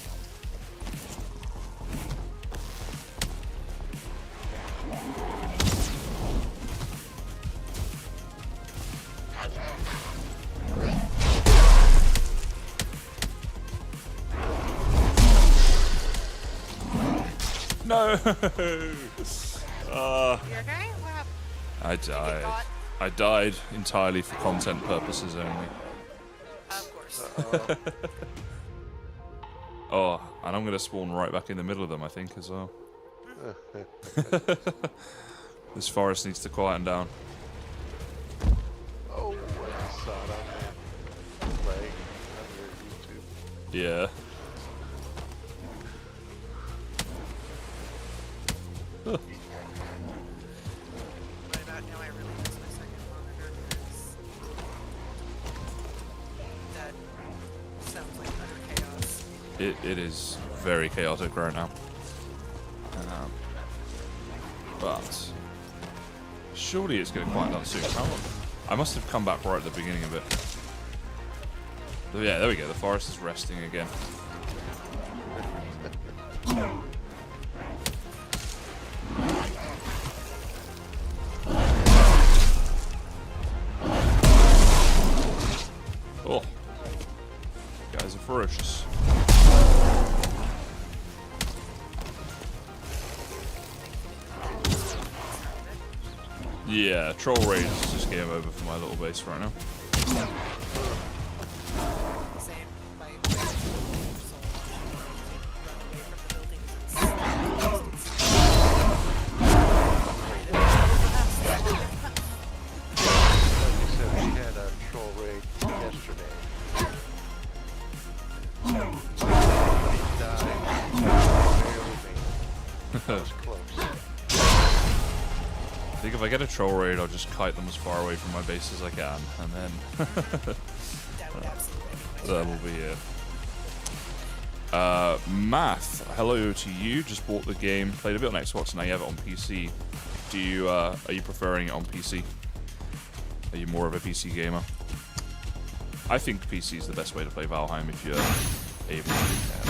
No! You okay? What happened? I get died. caught? I died entirely for content purposes only. Of course. Oh, and I'm gonna spawn right back in the middle of them, I think, as well. This forest needs to quieten down. Oh, I saw it on the play on your YouTube. Yeah. Right about now, I really miss my second monitor because that sounds like utter chaos. It is very chaotic right now. But surely it's going to quieten down soon. How long? I must have come back right at the beginning of it. So yeah, there we go. The forest is resting again. Oh, guys are ferocious. Yeah, troll raid is just game over for my little base right now. Same. My soul run away from the buildings. Like you said, we had a troll raid yesterday. Somebody died. Barely made. That was close. I think if I get a troll raid, I'll just kite them as far away from my base as I can, and then That would absolutely be my that will be it. Math, hello to you. Just bought the game, played a bit on Xbox, now you have it on PC. Do you are you preferring it on PC? Are you more of a PC gamer? I think PC is the best way to play Valheim if you're able to do that.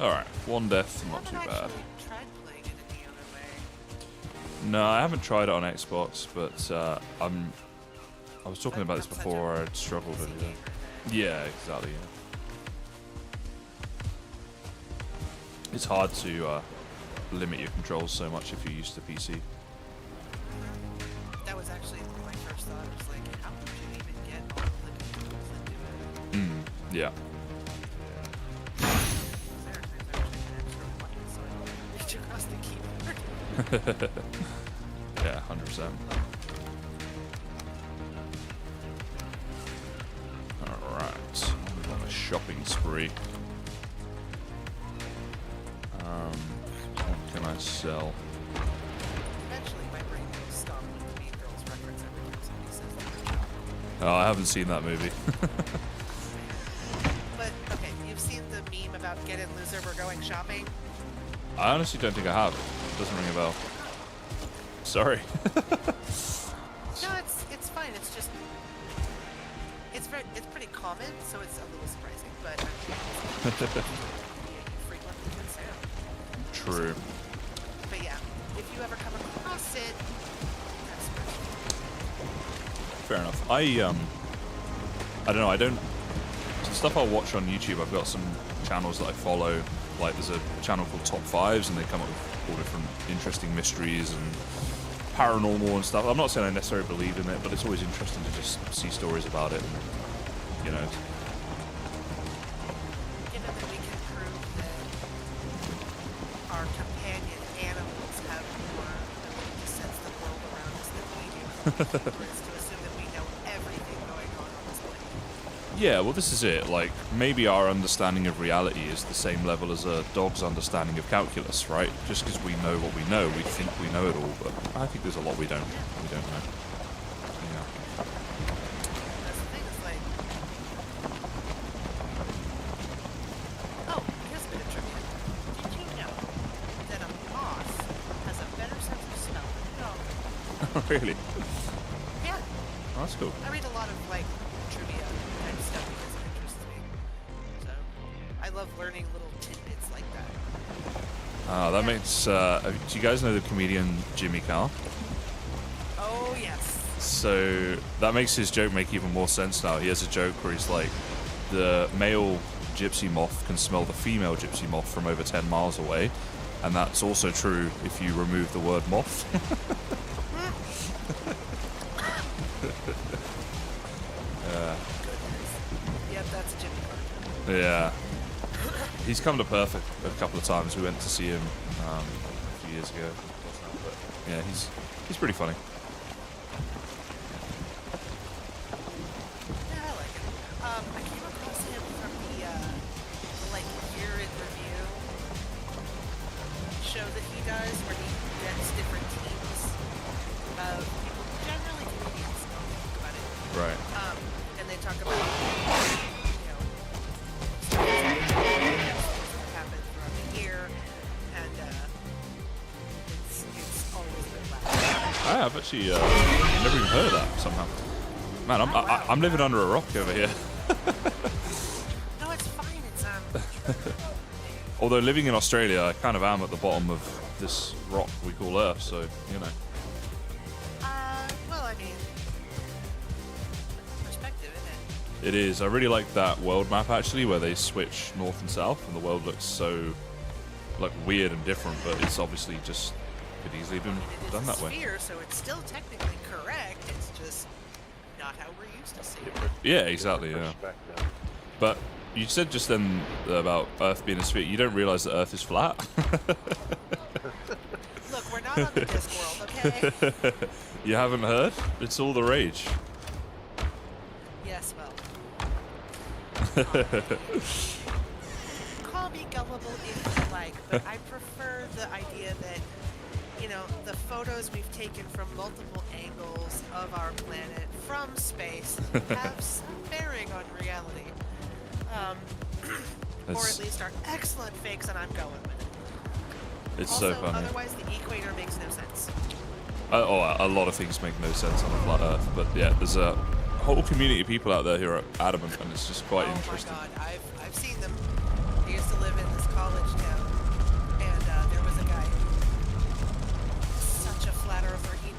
Alright, one death, not too I haven't bad. actually tried playing it any other way. No, I haven't tried it on Xbox, but I was talking about this I'm such before. a I'd struggled with PC it. gamer that- Yeah, exactly. Yeah. It's hard to limit your controls so much if you're used to PC. That was actually my first thought. I was like, how would you even get all the controls into it? Yeah. There's actually an extra button, so I don't reach across the keyboard. Yeah, 100%. Alright, I'm on a shopping spree. What can I sell? Eventually, my brain will stop with the Mean Girls reference every time somebody says that. Oh, I haven't seen that movie. But, okay, you've seen the meme about get in, loser, we're going shopping? I honestly don't think I have. Doesn't ring a bell. Sorry. No, it's fine. It's just it's pretty common, so it's a little surprising, but frequently consumed. True. But yeah, if you ever come across it, that's Fair enough. I don't know. I don't stuff I'll watch on YouTube, I've got some channels that I follow. Like there's a channel called Top Fives, and they come up with all different interesting mysteries and paranormal and stuff. I'm not saying I necessarily believe in it, but it's always interesting to just see stories about it. And, you know. Given that we can prove that our companion animals have more ability to sense the world around us than we do, or it's to assume that we know everything going on this planet. Yeah, well, this is it. Like, maybe our understanding of reality is the same level as a dog's understanding of calculus, right? Just because we know what we know, we think we know it all, but I think there's a lot we don't know. Yeah. That's the thing, it's like... Oh, here's a bit of trivia. Did you know that a moth has a better sense of smell than a dog? Really? Yeah. Oh, that's cool. I read a lot of, like, trivia type stuff because it interests me. So, I love learning little tidbits like that. That makes... do you guys know the comedian Jimmy Carr? Oh, yes. So, that makes his joke make even more sense now. He has a joke where he's like, the male gypsy moth can smell the female gypsy moth from over 10 miles away, and that's also true if you remove the word moth. Yep, that's a Jimmy Carr. Yeah. He's come to Perth a couple of times. We went to see him a few years ago. But yeah, he's pretty funny. Yeah, I like it. I came across him from the like year in review show that he does, where he gets different teams of people, generally comedians, don't think about it. Right. And they talk about, you know, stories that happened throughout the year, and it's always been loud. I have actually never even heard of that somehow. Man, I'm living under a rock over here. No, it's fine. It's Although living in Australia, I kind of am at the bottom of this rock we call Earth, so, you know. well, I mean, perspective, isn't it? It is. I really like that world map, actually, where they switch north and south, and the world looks so, like, weird and different, but it's obviously just could easily been It is done a that way. sphere, so it's still technically correct. It's just not how we're used to seeing it. Yeah, exactly, yeah. Perspective. But you said just then about Earth being a sphere. You don't realize that Earth is flat? Look, we're not on the disc world, okay? You haven't heard? It's all the rage. Yes, well. Call me gullible if you like, but I prefer the idea that, you know, the photos we've taken from multiple angles of our planet from space have some bearing on reality. Or at least are excellent fakes, and I'm going with it. It's Also, so funny. otherwise the equator makes no sense. A lot of things make no sense on a flat Earth, but yeah, there's a whole community of people out there who are adamant, and it's just quite interesting. Oh my god, I've seen them. I used to live in this college town, and there was a guy who such a flat earther. He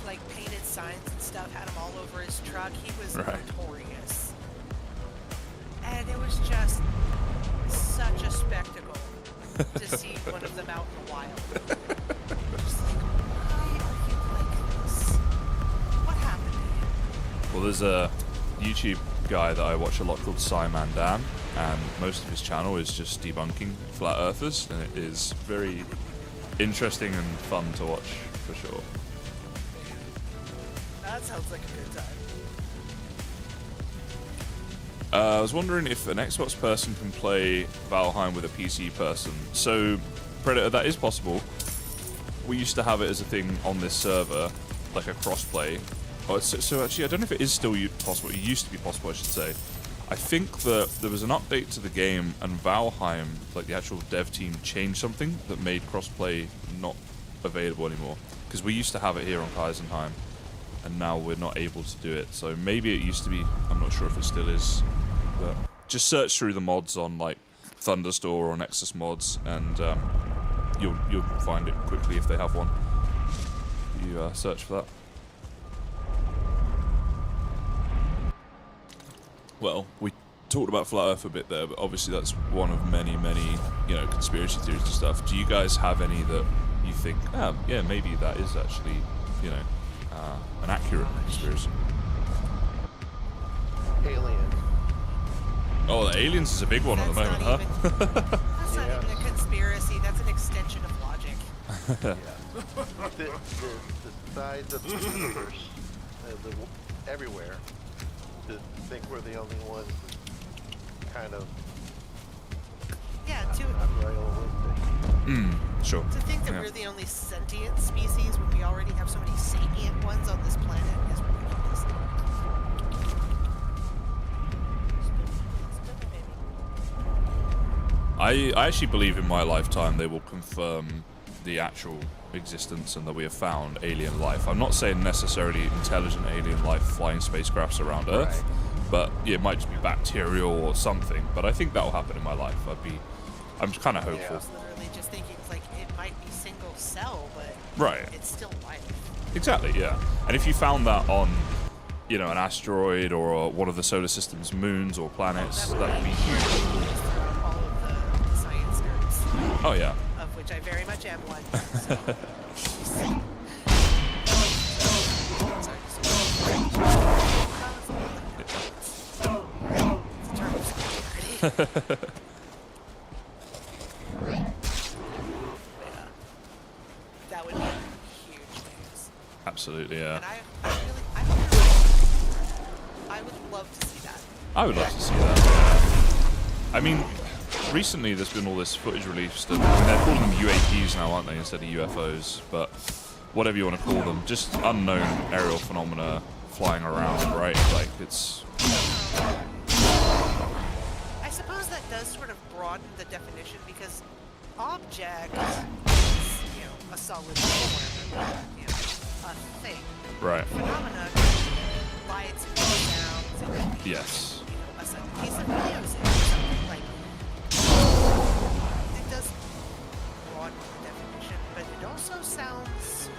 like painted signs and stuff, had them all over his truck. He was Right. notorious, and it was just such a spectacle to see one of them out in the wild. Just like, why are you like this? What happened to him? Well, there's a YouTube guy that I watch a lot called Simon Dan, and most of his channel is just debunking flat earthers, and it is very interesting and fun to watch for sure. That sounds like a good time. I was wondering if an Xbox person can play Valheim with a PC person. So, Predator, that is possible. We used to have it as a thing on this server, like a crossplay. Oh, so actually, I don't know if it is still possible. It used to be possible, I should say. I think that there was an update to the game, and Valheim, like the actual dev team, changed something that made crossplay not available anymore. Because we used to have it here on KysenHeim, and now we're not able to do it. So maybe it used to be. I'm not sure if it still is. But just search through the mods on like Thunderstore or Nexus mods, and you'll find it quickly if they have one. You search for that. Well, we talked about flat Earth a bit there, but obviously that's one of many, conspiracy theories and stuff. Do you guys have any that you think, yeah, maybe that is actually, an accurate conspiracy? Aliens. Oh, the aliens is a big one at the moment, huh? That's not even a conspiracy. That's an extension of logic. Yeah. The size of the universe, everywhere, to think we're the only ones is kind of unrealistic. Sure. To think that we're the only sentient species when we already have so many sapient ones on this planet is ridiculous. I actually believe in my lifetime they will confirm the actual existence and that we have found alien life. I'm not saying necessarily intelligent alien life flying spacecrafts around Earth, but it might just be bacterial or something. But I think that will happen in my life. I'm kind of hopeful. I was literally just thinking, like, it might be single cell, but it's still life. Exactly, yeah. And if you found that on, an asteroid or one of the solar system's moons or planets, that would be huge. All of the science nerds. Oh, yeah. Of which I very much am one. That would be huge news. Absolutely, yeah. And I would love to see that. I would love to see that. I mean, recently there's been all this footage released of, they're calling them UAPs now, aren't they, instead of UFOs, but whatever you want to call them, just unknown aerial phenomena flying around, right? Like, it's... I suppose that does sort of broaden the definition, because object is, a solid form, a thing. Right. Phenomena, lights and sounds, and Yes. a sudden piece of music or something like. It does broaden the definition, but it also sounds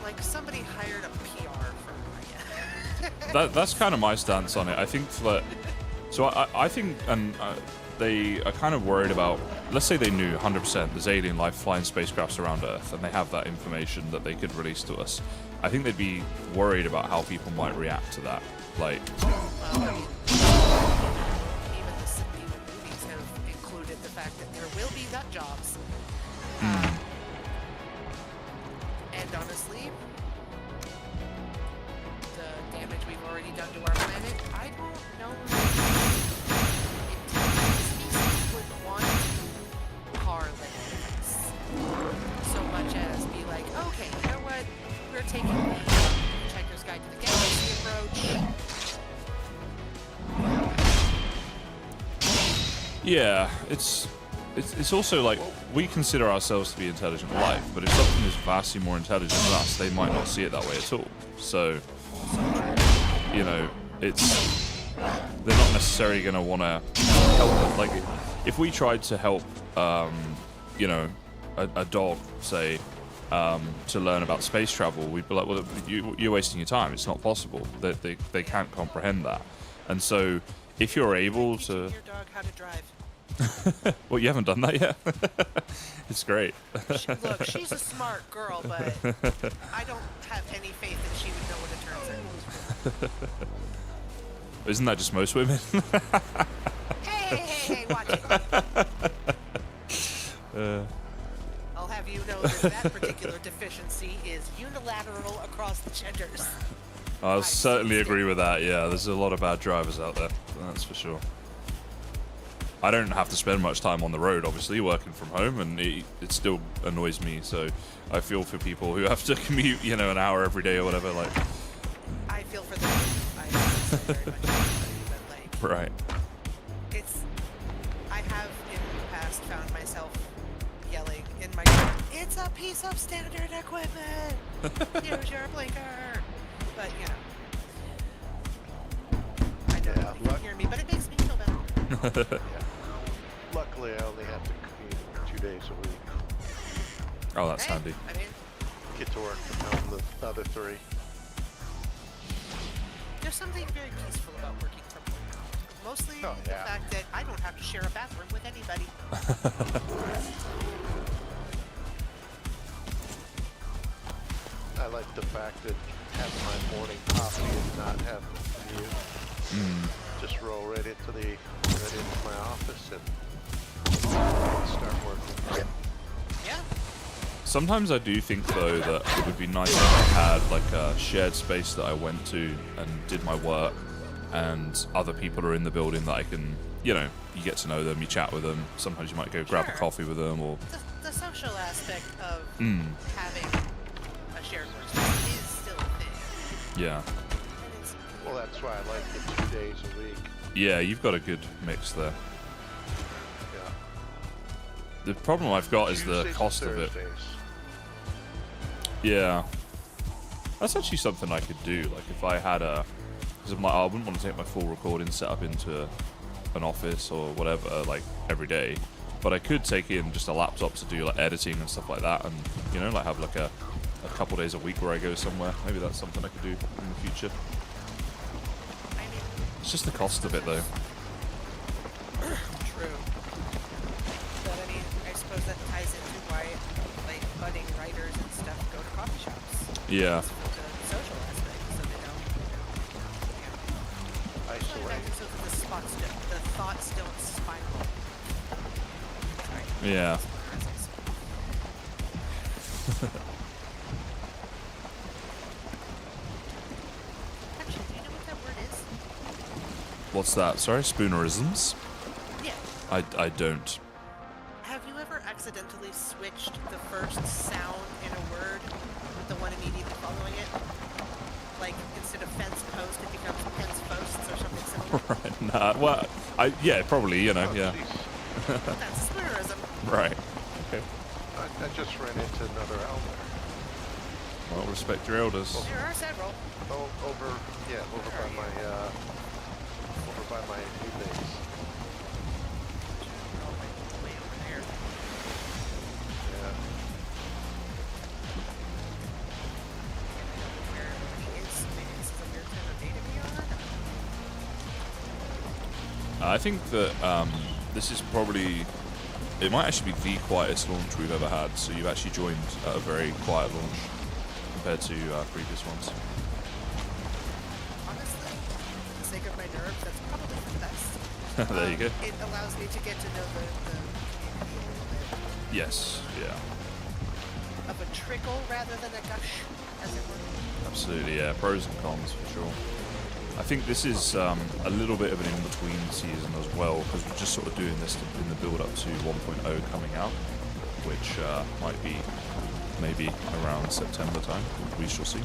like somebody hired a PR firm, I guess. That's kind of my stance on it. I think that... So I think, and they are kind of worried about... Let's say they knew 100% there's alien life flying spacecrafts around Earth, and they have that information that they could release to us. I think they'd be worried about how people might react to that. Like... Well, even the movies have included the fact that there will be nut jobs. And honestly, the damage we've already done to our planet, I don't know if intelligent species would want to correlate this so much as be like, okay, you know what? We're taking the Hitchhiker's Guide to the Galaxy approach. Yeah, it's also like, we consider ourselves to be intelligent life, but if something is vastly more intelligent than us, they might not see it that way at all. So, they're not necessarily going to want to help us. Like, if we tried to help, a dog, say, to learn about space travel, we'd be like, well, you're wasting your time. It's not possible. They can't comprehend that. And so, if you're able to... Teaching your dog how to drive. Well, you haven't done that yet? It's great. Look, she's a smart girl, but I don't have any faith that she would know what a turn signal is. Isn't that just most women? Hey, watch it. I'll have you know that particular deficiency is unilateral across the genders. I'll certainly agree with that, yeah. There's a lot of bad drivers out there, that's for sure. I don't have to spend much time on the road, obviously, working from home, and it still annoys me, so I feel for people who have to commute, an hour every day or whatever, like... I feel for them. I very much but, like... Right. I have, in the past, found myself yelling in my car, "It's a piece of standard equipment! Use your blinker!" But, I don't know if you can hear me, but it makes me feel better. Yeah. Luckily, I only have to commute 2 days a week. Oh, that's handy. I mean, Get to work from home the other 3. There's something very peaceful about working from home. Mostly Oh, the yeah. fact that I don't have to share a bathroom with anybody. I like the fact that having my morning coffee and not have to commute. Just roll right into my office and start working. Yeah. Sometimes I do think though that it would be nice if I had like a shared space that I went to and did my work, and other people are in the building that I can, you know, you get to know them, you chat with them. Sometimes you might go grab a Sure. coffee with them, or The social aspect of having a shared workspace is still a thing. yeah, And it's, Well, that's why I like it 2 days a week. yeah. You've got a good mix there. Yeah. The problem I've got is the Tuesdays and cost of it. Thursdays. Yeah, that's actually something I could do. Like if I had a, because I wouldn't want to take my full recording setup into an office or whatever like every day, but I could take in just a laptop to do like editing and stuff like that, and you know, like have like a couple days a week where I go somewhere. Maybe that's something I could do in the future. I mean, It's just the cost of it though. true. But I mean, I suppose that ties into why, like, budding writers and stuff go to coffee shops. Yeah, For the social aspect, so they don't, Isolate. so that the thoughts don't spiral. Sorry. yeah. Actually, do you know what that word is? What's that? Sorry, spoonerisms? Yeah. I don't. Have you ever accidentally switched the first sound in a word with the one immediately following it? Like, instead of fence post, it becomes fence posts or something similar? Right. Nah. Well, yeah, probably. You know. Oh, Yeah. jeez. That's a spoonerism. Right. Okay. I just ran into another elder. Well, respect your elders. There are several. Oh, over by my new base. Oh, way over there. Yeah. Where he is, maybe this is a weird time of day to be on. I think that this is probably, it might actually be the quietest launch we've ever had. So you've actually joined at a very quiet launch compared to previous ones. Honestly, for the sake of my nerves, that's probably for the best. There you go. It allows me to get to know the community a little bit. Yes. Yeah. Of a trickle rather than a gush, as it were. Absolutely. Yeah. Pros and cons for sure. I think this is a little bit of an in-between season as well, because we're just sort of doing this in the build-up to 1.0 coming out, which might be maybe around September time. We shall see.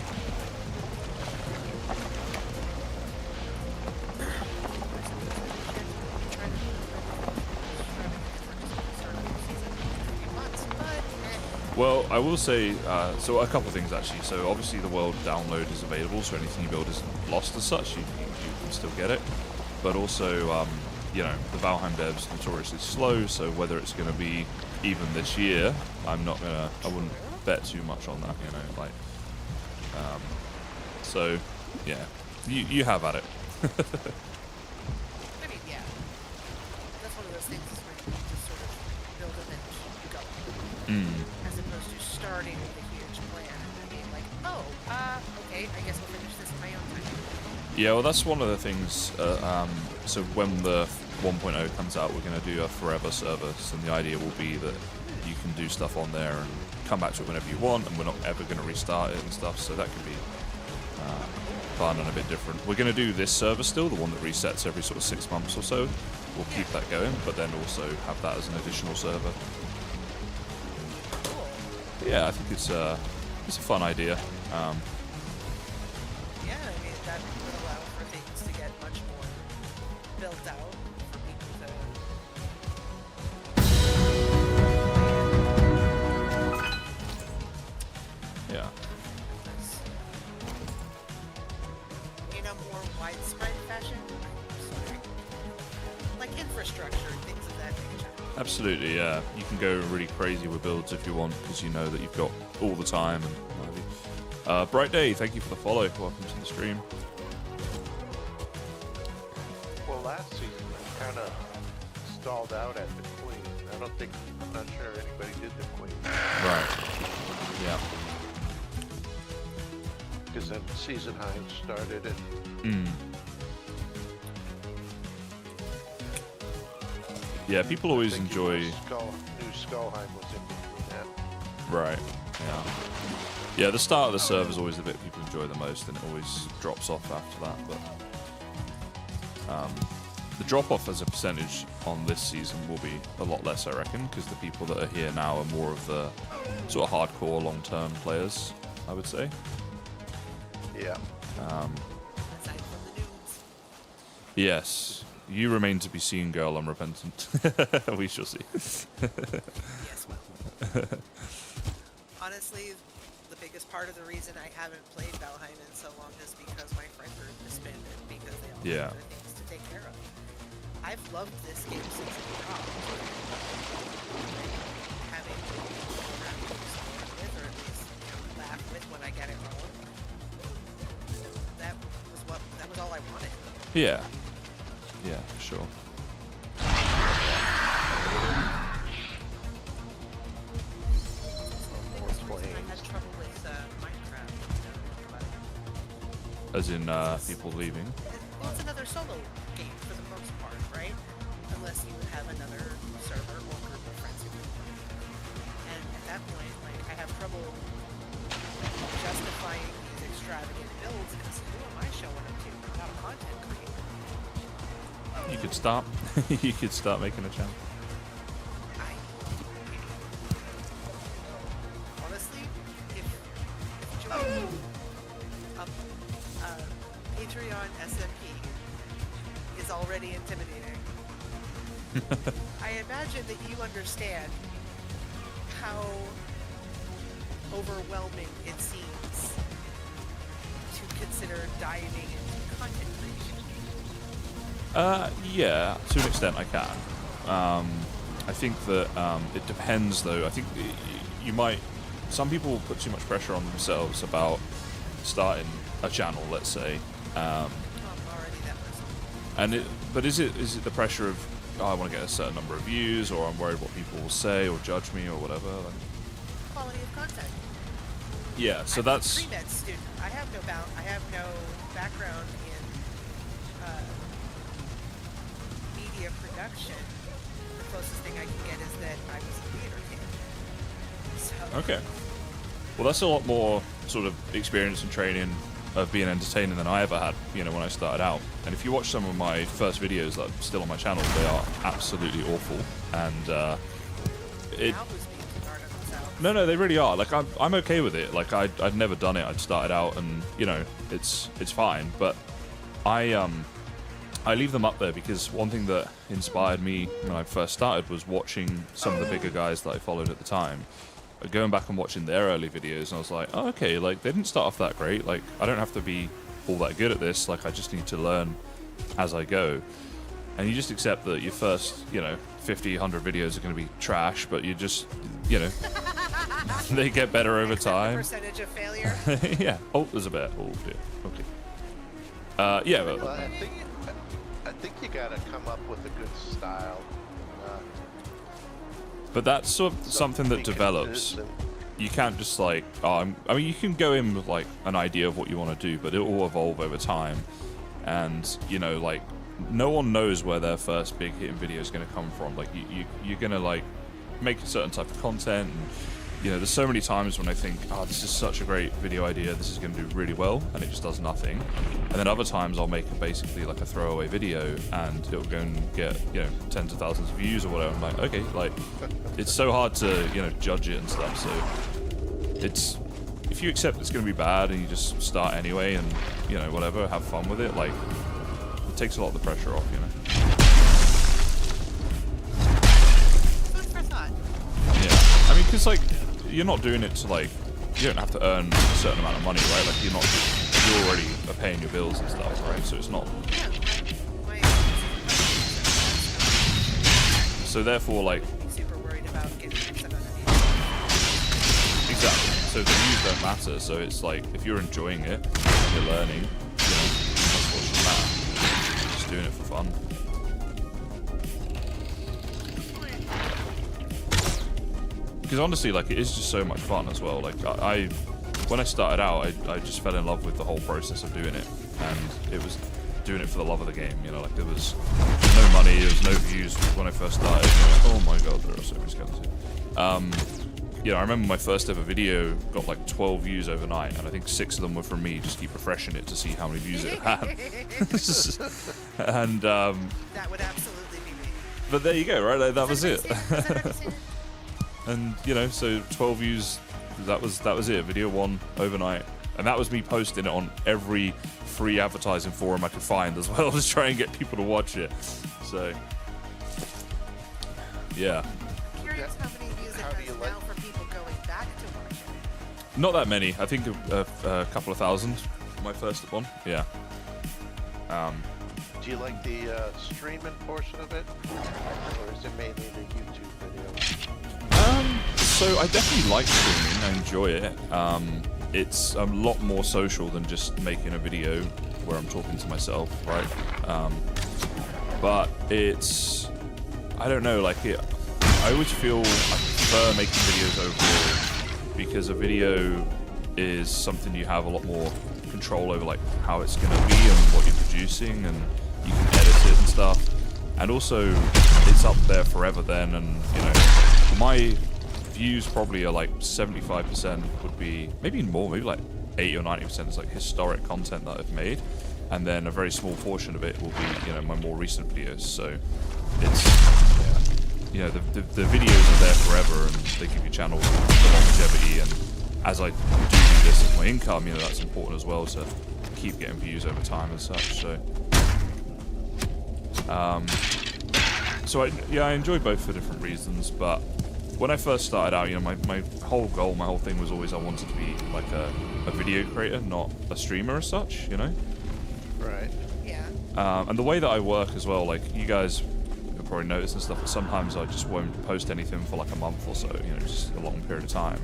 Well, I will say, so a couple of things actually. So obviously the world download is available, so anything you build isn't lost as such. You can still get it. But also, you know, the Valheim dev's notoriously slow, so whether it's going to be even this year, I wouldn't bet too much on that, you know, like, so, yeah, you have at it. I mean, yeah. That's one of those things where you just sort of build it and go. As opposed to starting with a huge plan and being like, oh, okay, I guess I'll finish this in my own time. Yeah, well, that's one of the things. So when the 1.0 comes out, we're going to do a forever service, and the idea will be that you can do stuff on there and come back to it whenever you want, and we're not ever going to restart it and stuff. So that could be fun and a bit different. We're going to do this server still, the one that resets every sort of 6 months or so. We'll keep that going, but then also have that as an additional server. Cool. Yeah, I think it's a fun idea. Yeah, I mean, that would allow for things to get much more built out for people to Yeah. in a more widespread fashion. Sorry. Like infrastructure and things of that nature. Absolutely, yeah. You can go really crazy with builds if you want, because you know that you've got all the time and what have you. Bright Day, thank you for the follow. Welcome to the stream. season, I kind of stalled out at the Queen. I'm not sure anybody did the Queen. Right. Yeah. Because then KysenHeim started and Yeah, people always I think enjoy. New Skullheim was in between that. Right. Yeah. Yeah, the start of the server is always the bit people enjoy the most, and it always drops off after that. But the drop off as a percentage on this season will be a lot less, I reckon, because the people that are here now are more of the sort of hardcore long-term players, I would say. Yeah. Aside from the noobs. Yes. You remain to be seen, girl unrepentant. We shall see. Yes, well. Honestly, the biggest part of the reason I haven't played Valheim in so long is because my friend group disbanded because they all Yeah. have other things to take care of. I've loved this game since it dropped. Having people around to explore with, or at least laugh with when I get it wrong. That was all I wanted. Yeah. Yeah, for sure. I had trouble with Minecraft. As in people leaving. Well, it's another solo game for the most part, right? Unless you have another server or group of friends who can play. And at that point, like, I have trouble justifying these extravagant builds because who am I showing up to? I'm not a content creator. You could start. You could start making a channel. Honestly, if joining a Patreon SMP is already intimidating, I imagine that you understand how overwhelming it seems to consider diving into content creation. Yeah, to an extent I can. I think that it depends, though. I think you might. Some people put too much pressure on themselves about starting a channel, let's say. I'm already that person. But is it the pressure of I want to get a certain number of views, or I'm worried what people will say or judge me or whatever? Like, Quality of content. yeah, so I'm that's. a pre-med student. I have no background in media production. The closest thing I can get is that I was a theater kid. So, Okay. Well, that's a lot more sort of experience and training of being entertaining than I ever had, when I started out. And if you watch some of my first videos that are still on my channel, they are absolutely awful. And now who's being too hard on themselves? no, they really are. Like I'm okay with it. Like I'd never done it. I'd started out, and it's fine. But I leave them up there because one thing that inspired me when I first started was watching some of the bigger guys that I followed at the time. Going back and watching their early videos, and I was like, oh, okay, like they didn't start off that great. Like I don't have to be all that good at this. Like I just need to learn as I go. And you just accept that your first, 50, 100 videos are going to be trash, but you just, they get better over Accept the time. percentage of failure. Yeah. Oh, there's a bear. Oh dear. Okay. Yeah. Well, I think you gotta come up with a good style. But that's sort of something that develops. You can't just like, you can go in with like an idea of what you want to do, but it will evolve over time. And like, no one knows where their first big hitting video is going to come from. Like, you're going to like make a certain type of content. And, there's so many times when I think, this is such a great video idea. This is going to do really well, and it just does nothing. And then other times I'll make basically like a throwaway video, and it'll go and get tens of thousands of views or whatever. I'm like, okay, like it's so hard to judge it and stuff. So it's if you accept it's going to be bad and you just start anyway, and whatever, have fun with it. Like it takes a lot of the pressure off. Food for thought. Yeah, I mean, because like you're not doing it to like you don't have to earn a certain amount of money, right? Like you're already paying your bills and stuff, right? So it's not. Yeah, my So therefore, like super worried about getting mixed up on the exactly. So the views don't matter. So it's like if you're enjoying it, and you're learning, that's what should matter. Just doing it for fun. because honestly, like, it is just so much fun as well. Like, when I started out, I just fell in love with the whole process of doing it, and it was doing it for the love of the game. You know, like, there was no money, there was no views when I first started. Oh my god, there are so many skeletons. You know, I remember my first ever video got like 12 views overnight, and I think 6 of them were from me. Just keep refreshing it to see how many views it had. And that would absolutely be me. but there you go, right? That was it. And you know, so 12 views. That was it. Video 1 overnight, and that was me posting it on every free advertising forum I could find as well, to try and get people to watch it. So yeah. Curious how many views it has now for people going back to watch it. Not that many. I think a couple of thousand. My first one. Yeah. Do you like the streaming portion of it, or is it mainly the YouTube video? So I definitely like streaming. I enjoy it. It's a lot more social than just making a video where I'm talking to myself, right? But it's, I don't know, like I always feel I prefer making videos overall, because a video is something you have a lot more control over, like how it's going to be and what you're producing, and you can edit it and stuff. And also, it's up there forever then, and you know, my views probably are like 75% would be, maybe more, maybe like 80 or 90% is like historic content that I've made, and then a very small portion of it will be, you know, my more recent videos. So it's, yeah, you know, the videos are there forever, and they give your channel the longevity. And as I do this as my income, you know, that's important as well, to keep getting views over time and such. So I enjoy both for different reasons. But when I first started out, you know, my whole goal, my whole thing was always I wanted to be like a video creator, not a streamer as such, you know? Right. Yeah. And the way that I work as well, like, you guys have probably noticed and stuff, but sometimes I just won't post anything for like a month or so, you know, just a long period of time.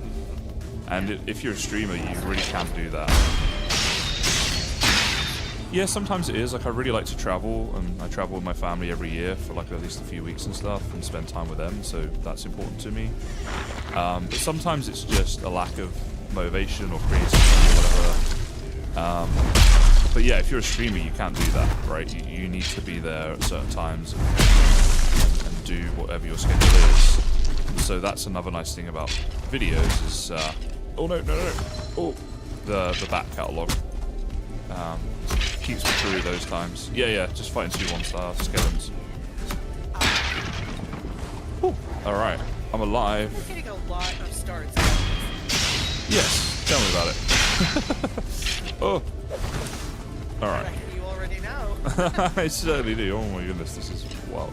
And if you're a streamer, you really can do that. Yeah, sometimes it is. Like, I really like to travel, and I travel with my family every year for like at least a few weeks and stuff, and spend time with them, so that's important to me. But sometimes it's just a lack of motivation or creativity or whatever. But yeah, if you're a streamer, you can't do that, right? You need to be there at certain times and do whatever your schedule is. So that's another nice thing about videos is, oh no, oh, the back catalogue. Keeps me through those times. Yeah, just fighting 2-1 star skeletons. Alright, I'm alive. You're getting a lot of starts. Yes, tell me about it. Oh. Alright. I reckon you already know. I certainly do. Oh my goodness, this is wild.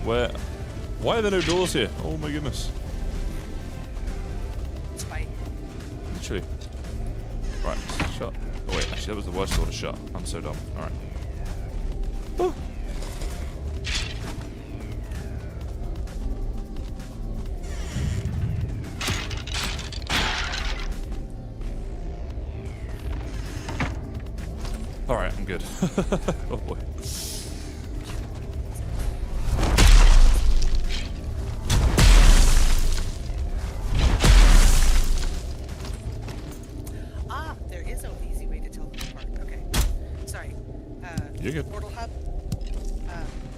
Alright. Why are there no doors here? Oh my goodness. It's fine. Literally. Right, shut. Oh wait, actually that was the worst door to shut. I'm so dumb. Alright. Oh. Alright, I'm good. Oh boy. You're good. Portal hub,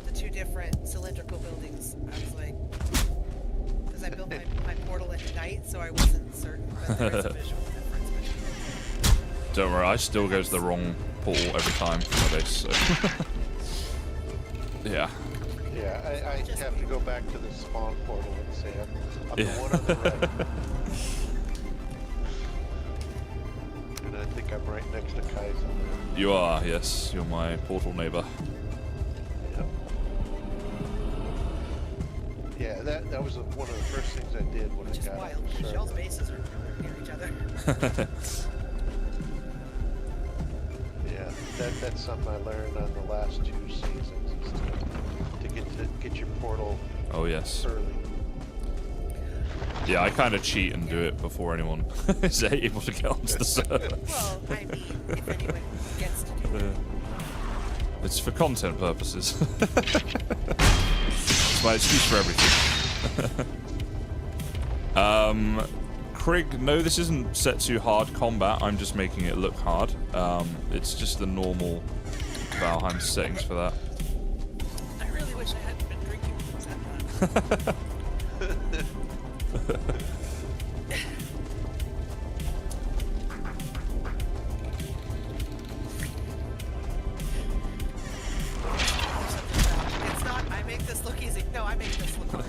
the 2 different cylindrical buildings. I was like, because I built my portal at night, so I wasn't certain, but there is a visual difference. Don't worry, I still go to the wrong portal every time for my base, so. Yeah. Yeah, I have to go back to the spawn portal and say I'm the one on the right. And I think I'm right next to Kysen. You are, yes. You're my portal neighbor. Yep. Yeah, that was one of the first things I did when Which I is got wild, because y'all's bases are near each other. Yeah, that's something I learned on the last 2 seasons, is to get your portal yes. early. Yeah, I kind of cheat and do it before anyone is able to get onto the server. Well, I mean, if anyone gets to do it. It's for content purposes. It's my excuse for everything. Krig, no, this isn't set to hard combat. I'm just making it look hard. It's just the normal Valheim settings for that. I really wish I hadn't been drinking when you said that. It's not, I make this look easy. No, I make this look hard.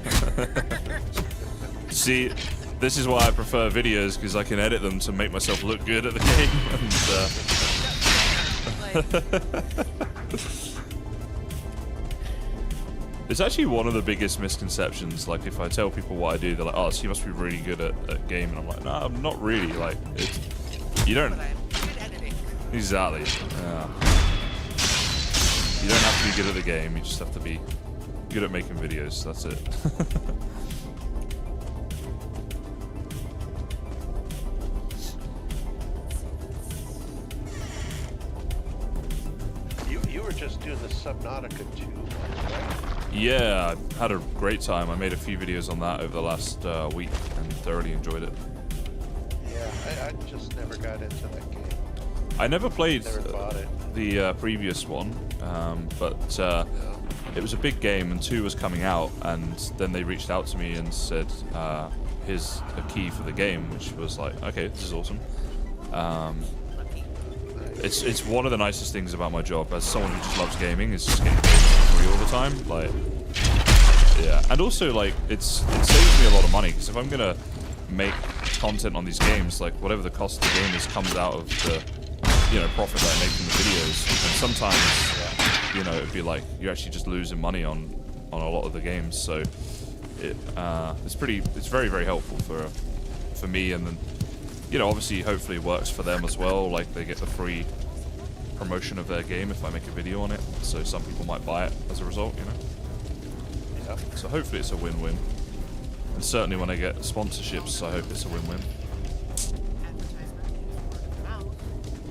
See, this is why I prefer videos, because I can edit them to make myself look good at the game. It's actually one of the biggest misconceptions. Like, if I tell people what I do, they're like, "Oh, so you must be really good at game," and I'm like, "No, I'm not really." Like, you don't. But I'm good at editing. Exactly. Yeah. You don't have to be good at the game. You just have to be good at making videos. That's it. You were just doing the Subnautica 2 one, right? Yeah, I had a great time. I made a few videos on that over the last week and thoroughly enjoyed it. Yeah, I just never got into that game. I never played Never bought it. the previous one, but it was a big game and 2 was coming out, and then they reached out to me and said, here's a key for the game, which was like, okay, this is awesome. It's one of the nicest things about my job as someone who just loves gaming, is just getting games for free all the time. Like, yeah, and also like it saves me a lot of money, because if I'm gonna make content on these games, like whatever the cost of the game is comes out of the profit that I make from the videos. And sometimes it'd be like you're actually just losing money on a lot of the games. So it's very, very helpful for me, and then obviously hopefully it works for them as well. Like, they get the free promotion of their game if I make a video on it, so some people might buy it as a result, Yeah. So hopefully it's a win-win. And certainly when I get sponsorships, I hope it's a win-win. Advertisement, word of mouth.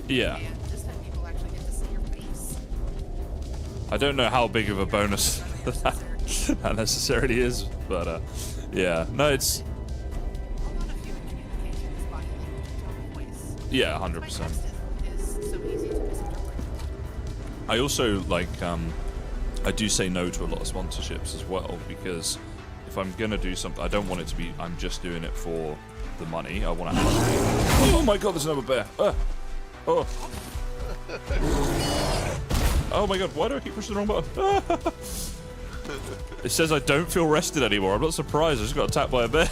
Yeah. And this time people actually get to see your face. I don't know how big of a bonus that necessarily is, but yeah. No, it's... A lot of human communication is body language and tone of voice. Yeah, My 100%. text is so easy to misinterpret. I also, like, I do say no to a lot of sponsorships as well, because if I'm gonna do something, I don't want it to be, I'm just doing it for the money. I want to actually... Oh my god, there's another bear! Oh! Oh my god, why do I keep pushing the wrong button? It says I don't feel rested anymore. I'm not surprised, I just got attacked by a bear.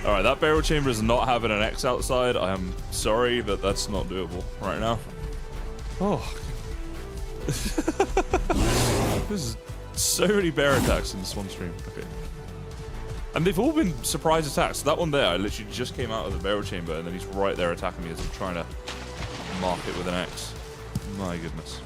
Alright, that barrel chamber is not having an X outside. I am sorry, but that's not doable right now. Oh. There's so many bear attacks in this one stream. Okay. And they've all been surprise attacks. That one there, I literally just came out of the barrel chamber, and then he's right there attacking me as I'm trying to mark it with an X. My goodness.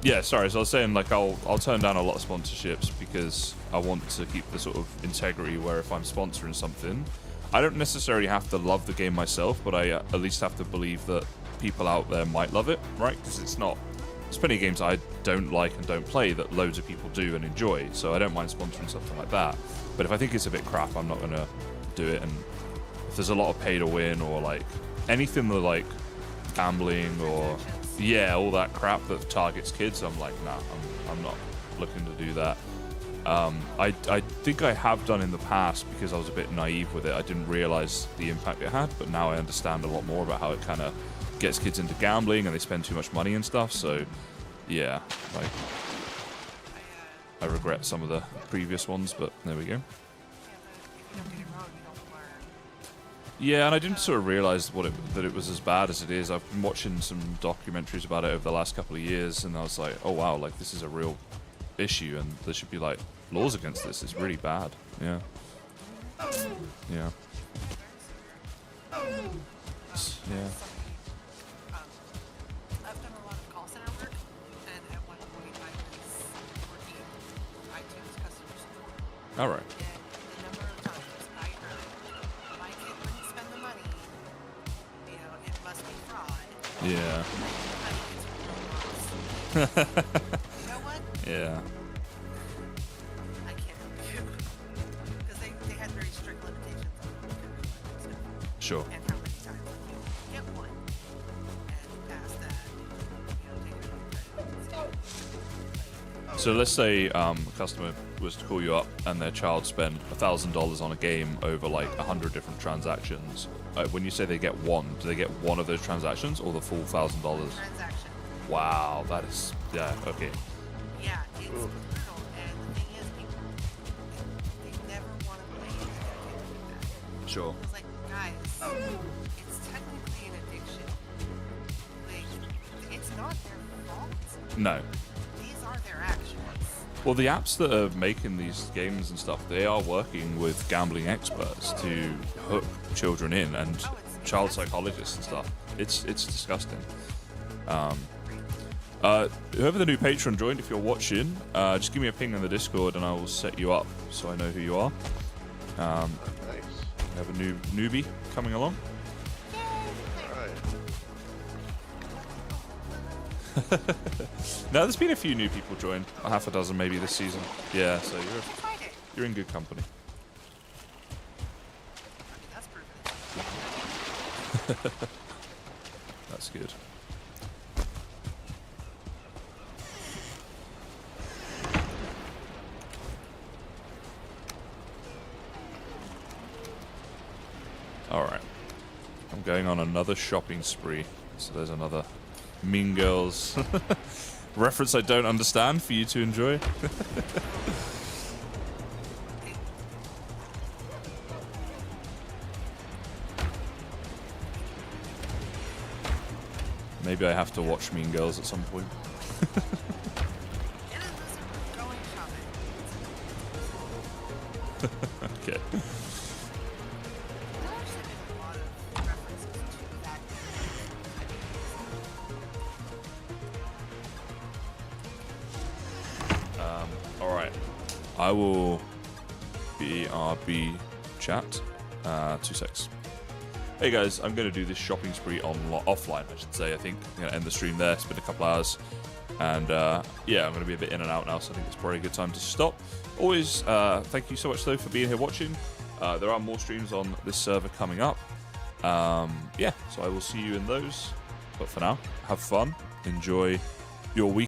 Yeah, sorry, so I was saying, like, I'll turn down a lot of sponsorships because I want to keep the sort of integrity where if I'm sponsoring something, I don't necessarily have to love the game myself, but I at least have to believe that people out there might love it, right? Because there's plenty of games I don't like and don't play that loads of people do and enjoy, so I don't mind sponsoring something like that. But if I think it's a bit crap, I'm not going to do it. And if there's a lot of pay to win, or like anything that, like, gambling or all that crap that targets kids, I'm like, nah, I'm not looking to do that. I think I have done in the past because I was a bit naive with it. I didn't realize the impact it had, but now I understand a lot more about how it kind of gets kids into gambling and they spend too much money and stuff. So yeah, like, I regret some of the previous ones, but there we go. Yeah, but if you don't get it wrong, you don't learn. Yeah, and I didn't sort of realize that it was as bad as it is. I've been watching some documentaries about it over the last couple of years, and I was like, oh wow, like, this is a real issue, and there should be, like, laws against this. It's really bad. Yeah. Yeah. Yeah. I've done a lot of call center work, and at one point I was working iTunes customer support. All right. And the number of times I heard, my kid wouldn't spend the money, it must be fraud. Yeah. You know what? Yeah. Sure. and how many times you get one. And past that, take it over credit. So let's say a customer was to call you up and their child spent $1,000 on a game over like 100 different transactions. When you say they get one, do they get one of those transactions or the full $1,000? Transaction. Wow, that is okay. Yeah, it's brutal. And the thing is, people, they never want to play it if they're getting that. Sure. It's like, guys, it's technically an addiction. Like, it's not their fault. No. These are their actions. Well, the apps that are making these games and stuff, they are working with gambling experts to hook children in and child psychologists and stuff. It's disgusting. Whoever the new patron joined, if you're watching, just give me a ping in the Discord and I will set you up so I know who you are. Nice. We have a new newbie coming along. Alright. Now, there's been a few new people join, a half a dozen maybe this season. Yeah, so Friday. you're in good company. That's proven. That's good. Alright. I'm going on another shopping spree. So there's another Mean Girls reference I don't understand for you to enjoy. Maybe I have to watch Mean Girls at some point. It is going shopping. Okay. There actually been a lot of references to that. Alright. I will BRB chat. 2 secs. Hey guys, I'm going to do this shopping spree offline, I should say. I think I'm going to end the stream there. It's been a couple hours. And yeah, I'm going to be a bit in and out now, so I think it's probably a good time to stop. Always, thank you so much though for being here watching. There are more streams on this server coming up. Yeah, so I will see you in those. But for now, have fun. Enjoy your week.